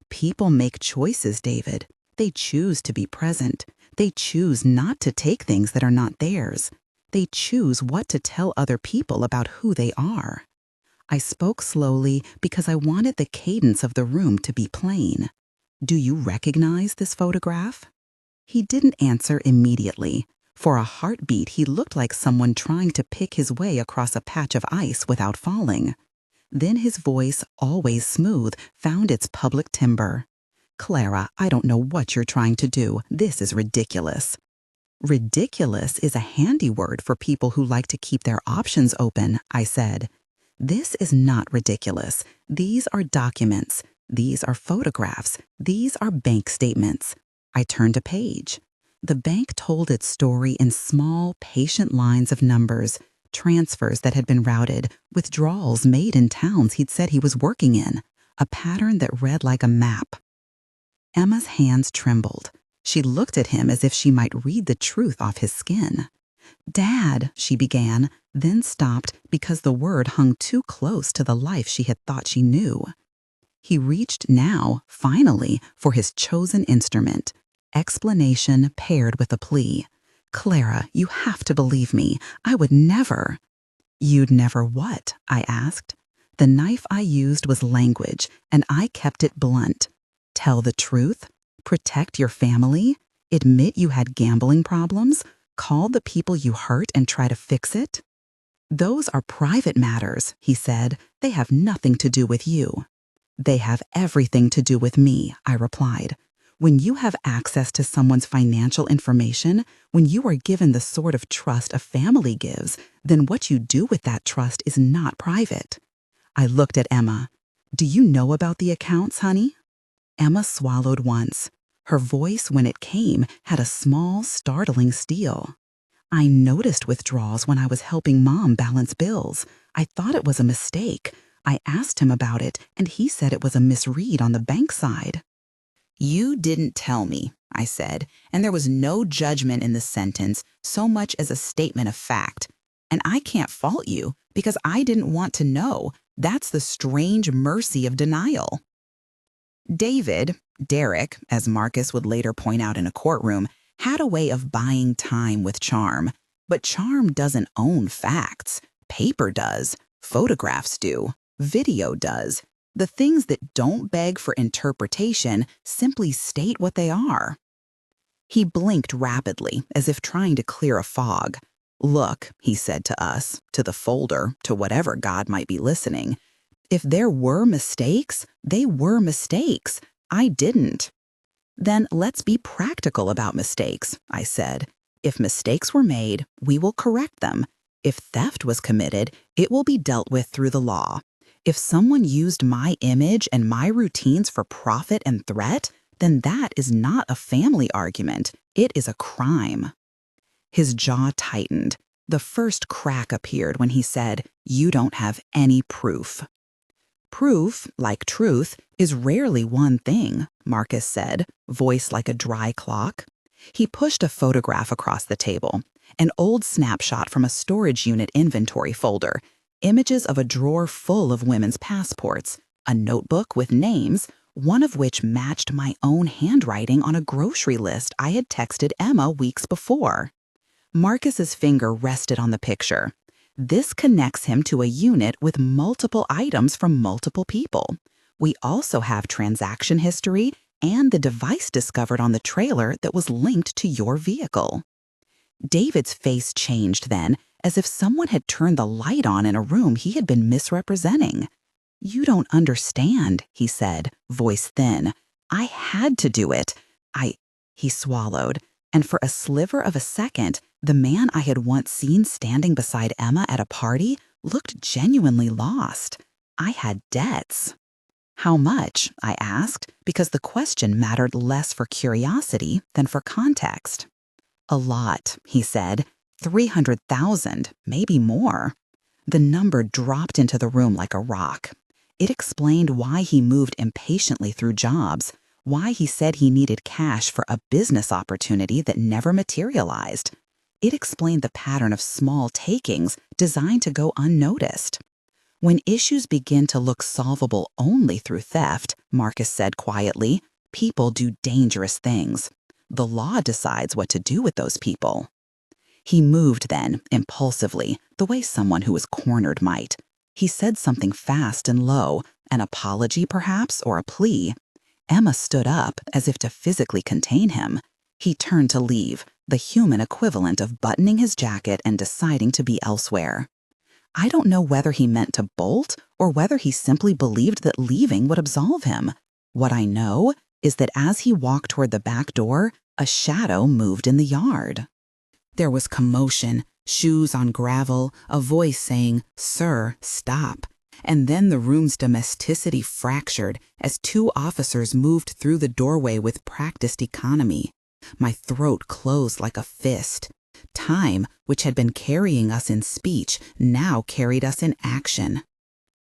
People make choices, David. They choose to be present. They choose not to take things that are not theirs. They choose what to tell other people about who they are." I spoke slowly because I wanted the cadence of the room to be plain. "Do you recognize this photograph?" He didn't answer immediately. For a heartbeat, he looked like someone trying to pick his way across a patch of ice without falling. Then his voice, always smooth, found its public timbre. "Clara, I don't know what you're trying to do. This is ridiculous." "Ridiculous is a handy word for people who like to keep their options open," I said. "This is not ridiculous. These are documents. These are photographs. These are bank statements." I turned a page. The bank told its story in small, patient lines of numbers, transfers that had been routed, withdrawals made in towns he'd said he was working in, a pattern that read like a map. Emma's hands trembled. She looked at him as if she might read the truth off his skin. "Dad," she began, then stopped because the word hung too close to the life she had thought she knew. He reached now, finally, for his chosen instrument. Explanation paired with a plea. "Clara, you have to believe me. I would never." "You'd never what?" I asked. The knife I used was language, and I kept it blunt. "Tell the truth? Protect your family? Admit you had gambling problems? Call the people you hurt and try to fix it?" "Those are private matters," he said. "They have nothing to do with you." "They have everything to do with me," I replied. "When you have access to someone's financial information, when you are given the sort of trust a family gives, then what you do with that trust is not private." I looked at Emma. "Do you know about the accounts, honey?" Emma swallowed once. Her voice, when it came, had a small, startling steal. "I noticed withdrawals when I was helping Mom balance bills. I thought it was a mistake. I asked him about it, and he said it was a misread on the bank side." "You didn't tell me," I said, and there was no judgment in the sentence, so much as a statement of fact. "And I can't fault you, because I didn't want to know. That's the strange mercy of denial." David, Derek, as Marcus would later point out in a courtroom, had a way of buying time with charm. But charm doesn't own facts. Paper does. Photographs do. Video does. The things that don't beg for interpretation simply state what they are. He blinked rapidly, as if trying to clear a fog. "Look," he said to us, to the folder, to whatever God might be listening. "If there were mistakes, they were mistakes. I didn't." "Then let's be practical about mistakes," I said. "If mistakes were made, we will correct them. If theft was committed, it will be dealt with through the law. If someone used my image and my routines for profit and threat, then that is not a family argument. It is a crime." His jaw tightened. The first crack appeared when he said, "You don't have any proof." "Proof, like truth, is rarely one thing," Marcus said, voice like a dry clock. He pushed a photograph across the table, an old snapshot from a storage unit inventory folder, images of a drawer full of women's passports, a notebook with names, one of which matched my own handwriting on a grocery list I had texted Emma weeks before. Marcus's finger rested on the picture. This connects him to a unit with multiple items from multiple people. We also have transaction history and the device discovered on the trailer that was linked to your vehicle. David's face changed then, as if someone had turned the light on in a room he had been misrepresenting. "You don't understand," he said, voice thin. "I had to do it. He swallowed, and for a sliver of a second, the man I had once seen standing beside Emma at a party looked genuinely lost. I had debts. "How much?" I asked, because the question mattered less for curiosity than for context. "A lot," he said. 300,000, maybe more. The number dropped into the room like a rock. It explained why he moved impatiently through jobs, why he said he needed cash for a business opportunity that never materialized. It explained the pattern of small takings designed to go unnoticed. "When issues begin to look solvable only through theft," Marcus said quietly, "people do dangerous things. The law decides what to do with those people." He moved then, impulsively, the way someone who is cornered might. He said something fast and low, an apology perhaps, or a plea. Emma stood up, as if to physically contain him. He turned to leave, the human equivalent of buttoning his jacket and deciding to be elsewhere. I don't know whether he meant to bolt or whether he simply believed that leaving would absolve him. What I know is that as he walked toward the back door, a shadow moved in the yard. There was commotion, shoes on gravel, a voice saying, "Sir, stop." And then the room's domesticity fractured as two officers moved through the doorway with practiced economy. My throat closed like a fist. Time, which had been carrying us in speech, now carried us in action.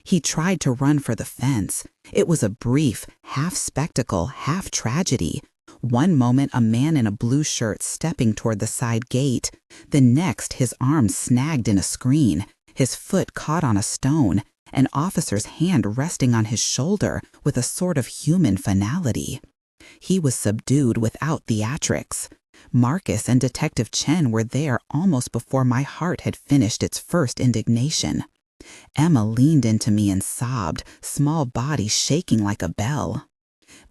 He tried to run for the fence. It was a brief, half spectacle, half tragedy. One moment a man in a blue shirt stepping toward the side gate. The next his arm snagged in a screen, his foot caught on a stone, an officer's hand resting on his shoulder with a sort of human finality. He was subdued without theatrics. Marcus and Detective Chen were there almost before my heart had finished its first indignation. Emma leaned into me and sobbed, small body shaking like a bell.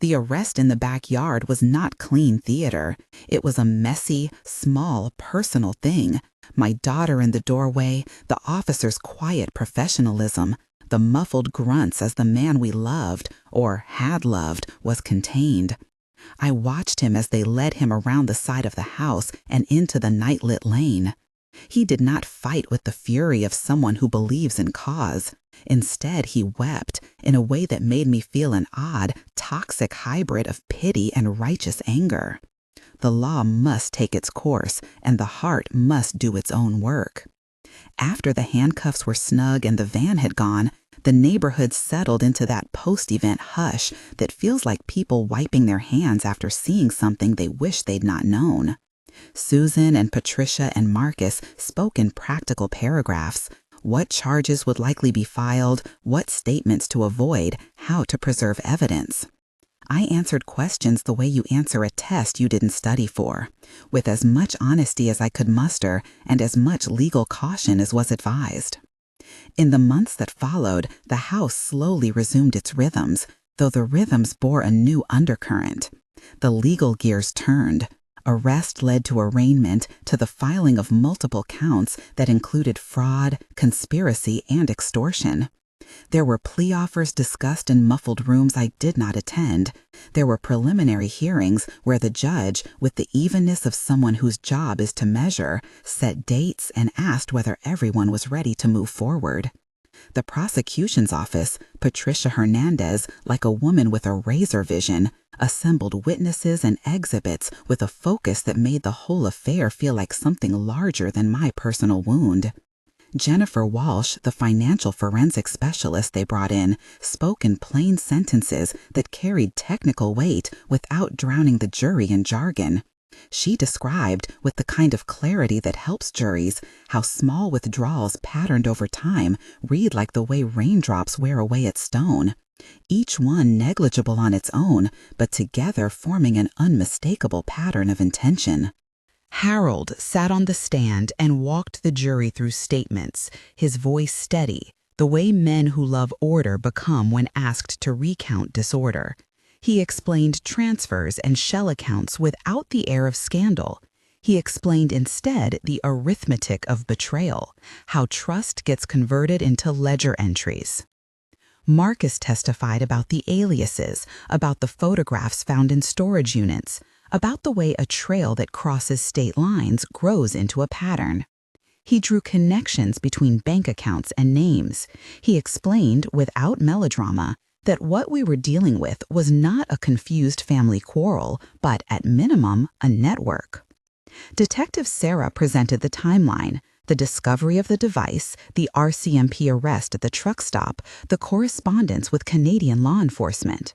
The arrest in the backyard was not clean theater. It was a messy, small, personal thing. My daughter in the doorway, the officer's quiet professionalism, the muffled grunts as the man we loved, or had loved, was contained. I watched him as they led him around the side of the house and into the night-lit lane. He did not fight with the fury of someone who believes in cause. Instead, he wept in a way that made me feel an odd, toxic hybrid of pity and righteous anger. The law must take its course, and the heart must do its own work. After the handcuffs were snug and the van had gone, the neighborhood settled into that post-event hush that feels like people wiping their hands after seeing something they wish they'd not known. Susan and Patricia and Marcus spoke in practical paragraphs. What charges would likely be filed, what statements to avoid, how to preserve evidence. I answered questions the way you answer a test you didn't study for, with as much honesty as I could muster and as much legal caution as was advised. In the months that followed, the house slowly resumed its rhythms, though the rhythms bore a new undercurrent. The legal gears turned. Arrest led to arraignment, to the filing of multiple counts that included fraud, conspiracy, and extortion. There were plea offers discussed in muffled rooms I did not attend. There were preliminary hearings where the judge, with the evenness of someone whose job is to measure, set dates and asked whether everyone was ready to move forward. The prosecution's office, Patricia Hernandez, like a woman with a razor vision, assembled witnesses and exhibits with a focus that made the whole affair feel like something larger than my personal wound. Jennifer Walsh, the financial forensic specialist they brought in, spoke in plain sentences that carried technical weight without drowning the jury in jargon. She described, with the kind of clarity that helps juries, how small withdrawals patterned over time read like the way raindrops wear away at stone, each one negligible on its own, but together forming an unmistakable pattern of intention. Harold sat on the stand and walked the jury through statements, his voice steady, the way men who love order become when asked to recount disorder. He explained transfers and shell accounts without the air of scandal. He explained instead the arithmetic of betrayal, how trust gets converted into ledger entries. Marcus testified about the aliases, about the photographs found in storage units, about the way a trail that crosses state lines grows into a pattern. He drew connections between bank accounts and names. He explained, without melodrama, that what we were dealing with was not a confused family quarrel, but at minimum, a network. Detective Sarah presented the timeline: the discovery of the device, the RCMP arrest at the truck stop, the correspondence with Canadian law enforcement.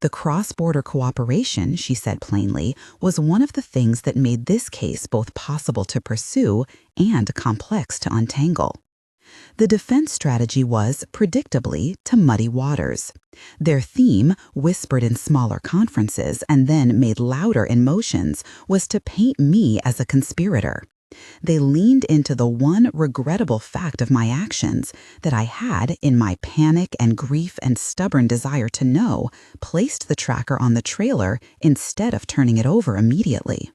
The cross-border cooperation, she said plainly, was one of the things that made this case both possible to pursue and complex to untangle. The defense strategy was, predictably, to muddy waters. Their theme, whispered in smaller conferences and then made louder in motions, was to paint me as a conspirator. They leaned into the one regrettable fact of my actions, that I had, in my panic and grief and stubborn desire to know, placed the tracker on the trailer instead of turning it over immediately.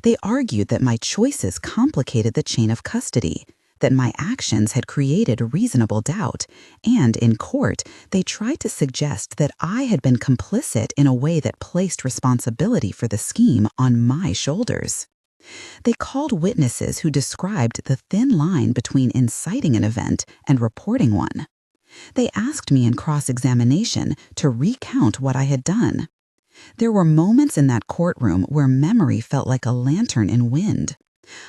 They argued that my choices complicated the chain of custody, that my actions had created reasonable doubt, and in court, they tried to suggest that I had been complicit in a way that placed responsibility for the scheme on my shoulders. They called witnesses who described the thin line between inciting an event and reporting one. They asked me in cross-examination to recount what I had done. There were moments in that courtroom where memory felt like a lantern in wind.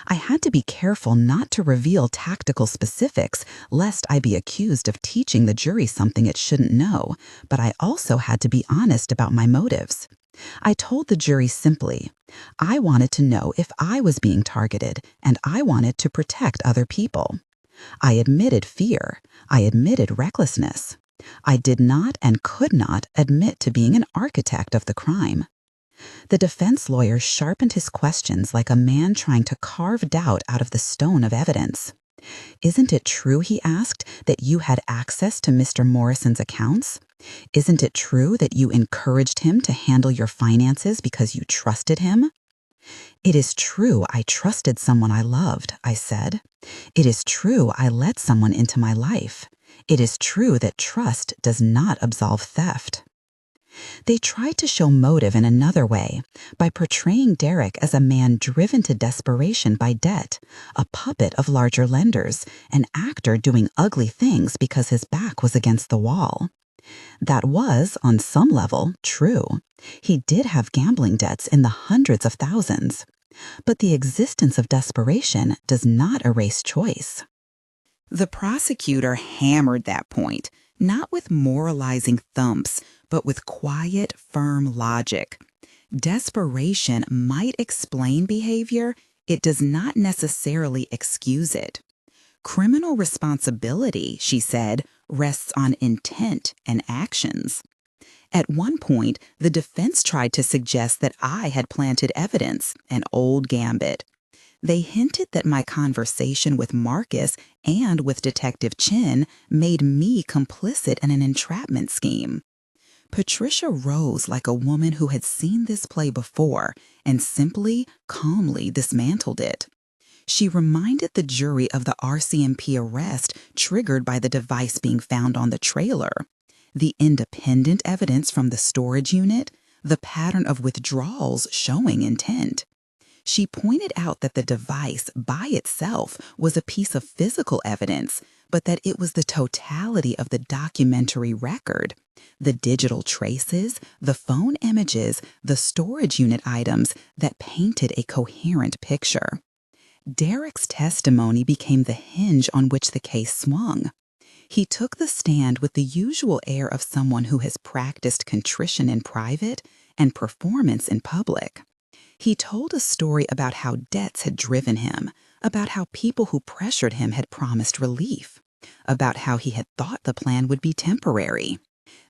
I had to be careful not to reveal tactical specifics, lest I be accused of teaching the jury something it shouldn't know, but I also had to be honest about my motives. I told the jury simply, I wanted to know if I was being targeted, and I wanted to protect other people. I admitted fear. I admitted recklessness. I did not and could not admit to being an architect of the crime. The defense lawyer sharpened his questions like a man trying to carve doubt out of the stone of evidence. Isn't it true, he asked, that you had access to Mr. Morrison's accounts? Isn't it true that you encouraged him to handle your finances because you trusted him? It is true I trusted someone I loved, I said. It is true I let someone into my life. It is true that trust does not absolve theft. They tried to show motive in another way, by portraying Derek as a man driven to desperation by debt, a puppet of larger lenders, an actor doing ugly things because his back was against the wall. That was, on some level, true. He did have gambling debts in the hundreds of thousands. But the existence of desperation does not erase choice. The prosecutor hammered that point, not with moralizing thumps, but with quiet, firm logic. Desperation might explain behavior, it does not necessarily excuse it. Criminal responsibility, she said, rests on intent and actions. At one point, the defense tried to suggest that I had planted evidence, an old gambit. They hinted that my conversation with Marcus and with Detective Chin made me complicit in an entrapment scheme. Patricia rose like a woman who had seen this play before and simply, calmly dismantled it. She reminded the jury of the RCMP arrest triggered by the device being found on the trailer, the independent evidence from the storage unit, the pattern of withdrawals showing intent. She pointed out that the device by itself was a piece of physical evidence, but that it was the totality of the documentary record, the digital traces, the phone images, the storage unit items that painted a coherent picture. Derek's testimony became the hinge on which the case swung. He took the stand with the usual air of someone who has practiced contrition in private and performance in public. He told a story about how debts had driven him, about how people who pressured him had promised relief, about how he had thought the plan would be temporary.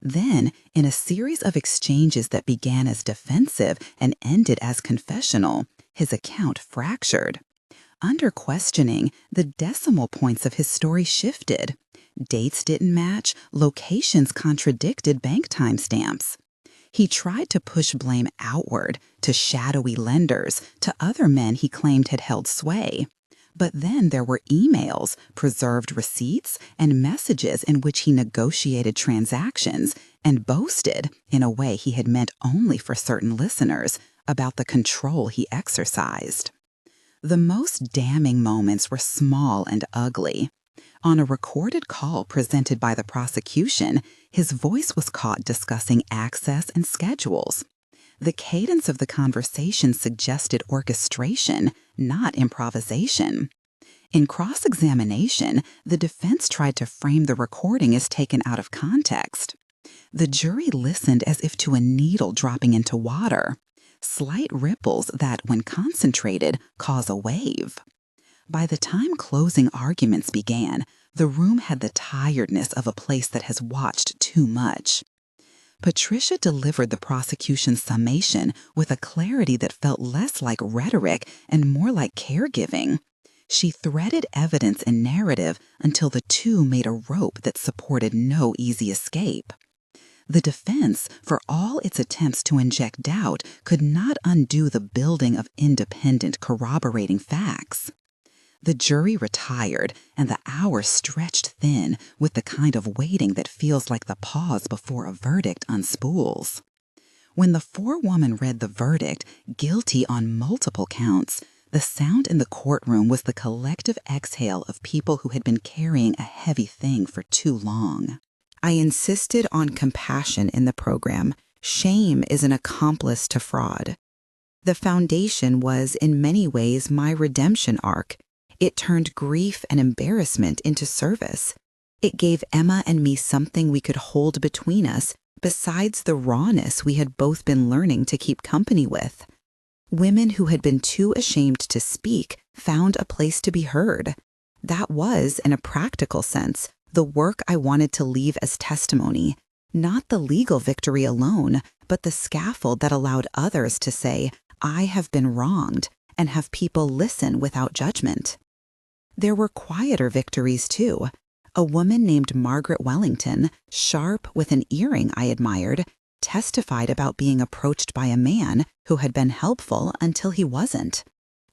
Then, in a series of exchanges that began as defensive and ended as confessional, his account fractured. Under questioning, the decimal points of his story shifted. Dates didn't match, locations contradicted bank timestamps. He tried to push blame outward to shadowy lenders, to other men he claimed had held sway. But then there were emails, preserved receipts, and messages in which he negotiated transactions and boasted, in a way he had meant only for certain listeners, about the control he exercised. The most damning moments were small and ugly. On a recorded call presented by the prosecution, his voice was caught discussing access and schedules. The cadence of the conversation suggested orchestration, not improvisation. In cross-examination, the defense tried to frame the recording as taken out of context. The jury listened as if to a needle dropping into water, slight ripples that, when concentrated, cause a wave. By the time closing arguments began, the room had the tiredness of a place that has watched too much. Patricia delivered the prosecution's summation with a clarity that felt less like rhetoric and more like caregiving. She threaded evidence and narrative until the two made a rope that supported no easy escape. The defense, for all its attempts to inject doubt, could not undo the building of independent, corroborating facts. The jury retired, and the hours stretched thin with the kind of waiting that feels like the pause before a verdict unspools. When the forewoman read the verdict, guilty on multiple counts, the sound in the courtroom was the collective exhale of people who had been carrying a heavy thing for too long. I insisted on compassion in the program. Shame is an accomplice to fraud. The foundation was, in many ways, my redemption arc. It turned grief and embarrassment into service. It gave Emma and me something we could hold between us, besides the rawness we had both been learning to keep company with. Women who had been too ashamed to speak found a place to be heard. That was, in a practical sense, the work I wanted to leave as testimony, not the legal victory alone, but the scaffold that allowed others to say, I have been wronged, and have people listen without judgment. There were quieter victories, too. A woman named Margaret Wellington, sharp with an earring I admired, testified about being approached by a man who had been helpful until he wasn't.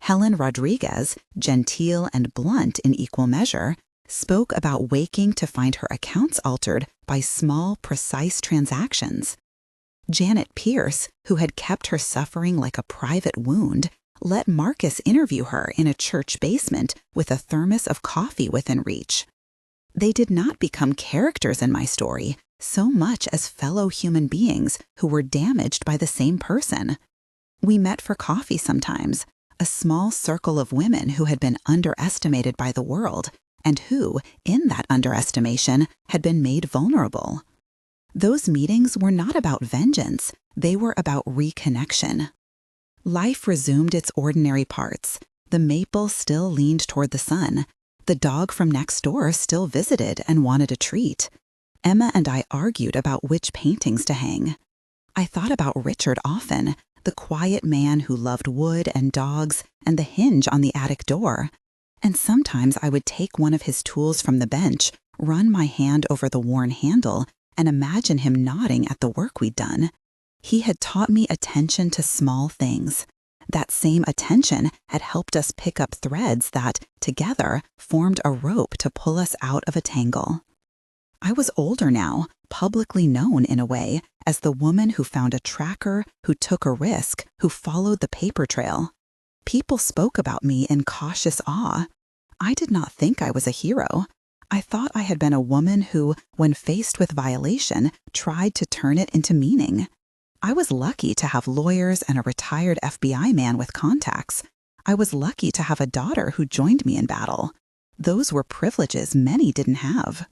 Helen Rodriguez, genteel and blunt in equal measure, spoke about waking to find her accounts altered by small, precise transactions. Janet Pierce, who had kept her suffering like a private wound, let Marcus interview her in a church basement with a thermos of coffee within reach. They did not become characters in my story so much as fellow human beings who were damaged by the same person. We met for coffee sometimes, a small circle of women who had been underestimated by the world and who, in that underestimation, had been made vulnerable. Those meetings were not about vengeance, they were about reconnection. Life resumed its ordinary parts. The maple still leaned toward the sun. The dog from next door still visited and wanted a treat. Emma and I argued about which paintings to hang. I thought about Richard often, the quiet man who loved wood and dogs and the hinge on the attic door. And sometimes I would take one of his tools from the bench, run my hand over the worn handle, and imagine him nodding at the work we'd done. He had taught me attention to small things. That same attention had helped us pick up threads that, together, formed a rope to pull us out of a tangle. I was older now, publicly known in a way, as the woman who found a tracker, who took a risk, who followed the paper trail. People spoke about me in cautious awe. I did not think I was a hero. I thought I had been a woman who, when faced with violation, tried to turn it into meaning. I was lucky to have lawyers and a retired FBI man with contacts. I was lucky to have a daughter who joined me in battle. Those were privileges many didn't have.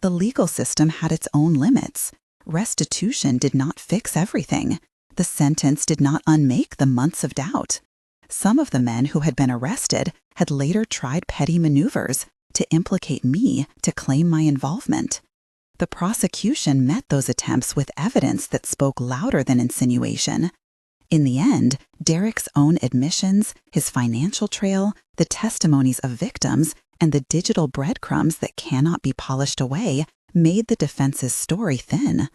The legal system had its own limits. Restitution did not fix everything. The sentence did not unmake the months of doubt. Some of the men who had been arrested had later tried petty maneuvers to implicate me to claim my involvement. The prosecution met those attempts with evidence that spoke louder than insinuation. In the end, Derek's own admissions, his financial trail, the testimonies of victims, and the digital breadcrumbs that cannot be polished away made the defense's story thin.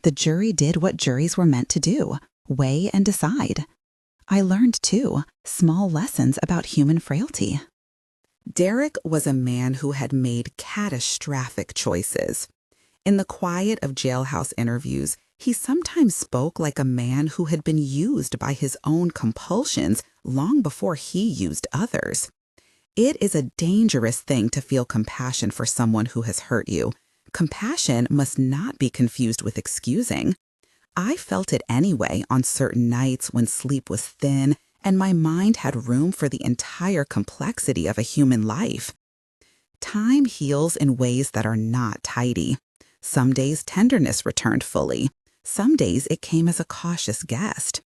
The jury did what juries were meant to do: weigh and decide. I learned, too, small lessons about human frailty. Derek was a man who had made catastrophic choices. In the quiet of jailhouse interviews, he sometimes spoke like a man who had been used by his own compulsions long before he used others. It is a dangerous thing to feel compassion for someone who has hurt you. Compassion must not be confused with excusing. I felt it anyway on certain nights when sleep was thin and my mind had room for the entire complexity of a human life. Time heals in ways that are not tidy. Some days tenderness returned fully. Some days it came as a cautious guest.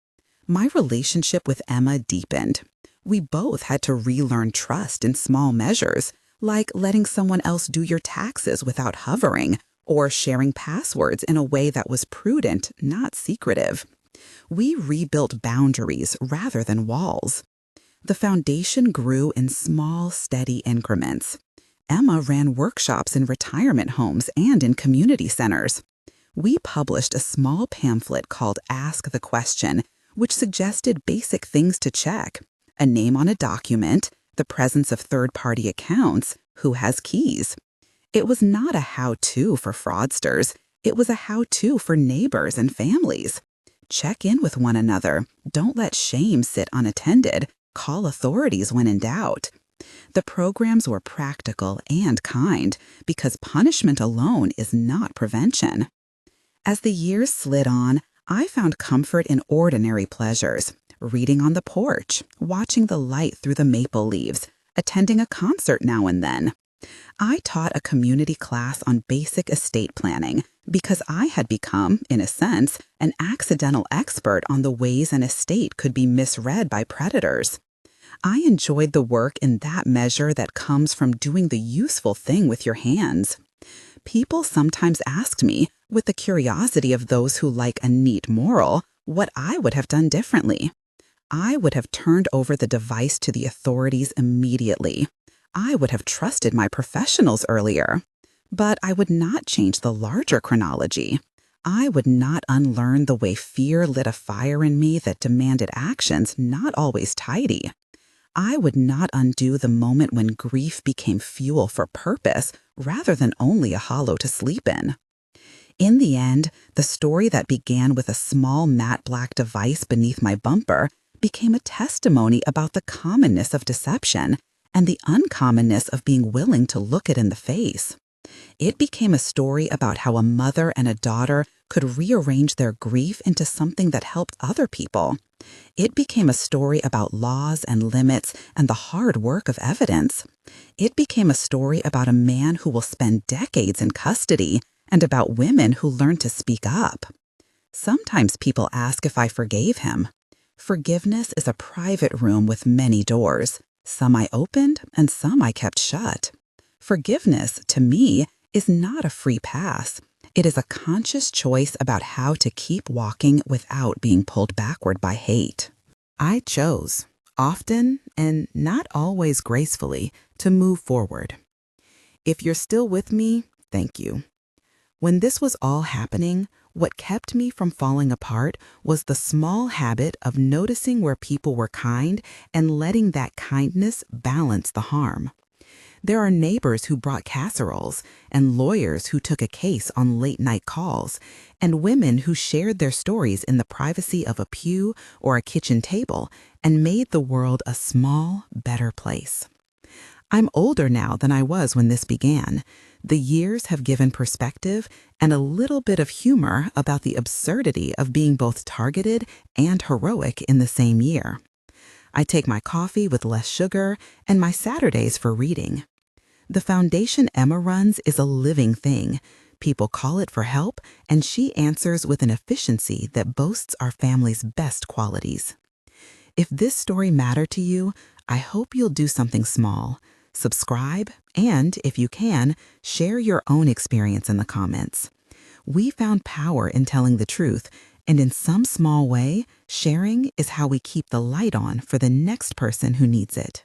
My relationship with Emma deepened. We both had to relearn trust in small measures, like letting someone else do your taxes without hovering, or sharing passwords in a way that was prudent, not secretive. We rebuilt boundaries rather than walls. The foundation grew in small, steady increments. Emma ran workshops in retirement homes and in community centers. We published a small pamphlet called Ask the Question, which suggested basic things to check: a name on a document, the presence of third-party accounts, who has keys. It was not a how-to for fraudsters. It was a how-to for neighbors and families. Check in with one another. Don't let shame sit unattended. Call authorities when in doubt. The programs were practical and kind because punishment alone is not prevention. As the years slid on, I found comfort in ordinary pleasures: reading on the porch, watching the light through the maple leaves, attending a concert now and then. I taught a community class on basic estate planning because I had become, in a sense, an accidental expert on the ways an estate could be misread by predators. I enjoyed the work in that measure that comes from doing the useful thing with your hands. People sometimes asked me, with the curiosity of those who like a neat moral, what I would have done differently. I would have turned over the device to the authorities immediately. I would have trusted my professionals earlier. But I would not change the larger chronology. I would not unlearn the way fear lit a fire in me that demanded actions not always tidy. I would not undo the moment when grief became fuel for purpose rather than only a hollow to sleep in. In the end, the story that began with a small matte black device beneath my bumper became a testimony about the commonness of deception and the uncommonness of being willing to look it in the face. It became a story about how a mother and a daughter could rearrange their grief into something that helped other people. It became a story about laws and limits and the hard work of evidence. It became a story about a man who will spend decades in custody and about women who learn to speak up. Sometimes people ask if I forgave him. Forgiveness is a private room with many doors. Some I opened and some I kept shut. Forgiveness, to me, is not a free pass. It is a conscious choice about how to keep walking without being pulled backward by hate. I chose, often and not always gracefully, to move forward. If you're still with me, thank you. When this was all happening, what kept me from falling apart was the small habit of noticing where people were kind and letting that kindness balance the harm. There are neighbors who brought casseroles, and lawyers who took a case on late-night calls, and women who shared their stories in the privacy of a pew or a kitchen table and made the world a small, better place. I'm older now than I was when this began. The years have given perspective and a little bit of humor about the absurdity of being both targeted and heroic in the same year. I take my coffee with less sugar and my Saturdays for reading. The foundation Emma runs is a living thing. People call it for help, and she answers with an efficiency that boasts our family's best qualities. If this story mattered to you, I hope you'll do something small. Subscribe, and, if you can, share your own experience in the comments. We found power in telling the truth, and in some small way, sharing is how we keep the light on for the next person who needs it.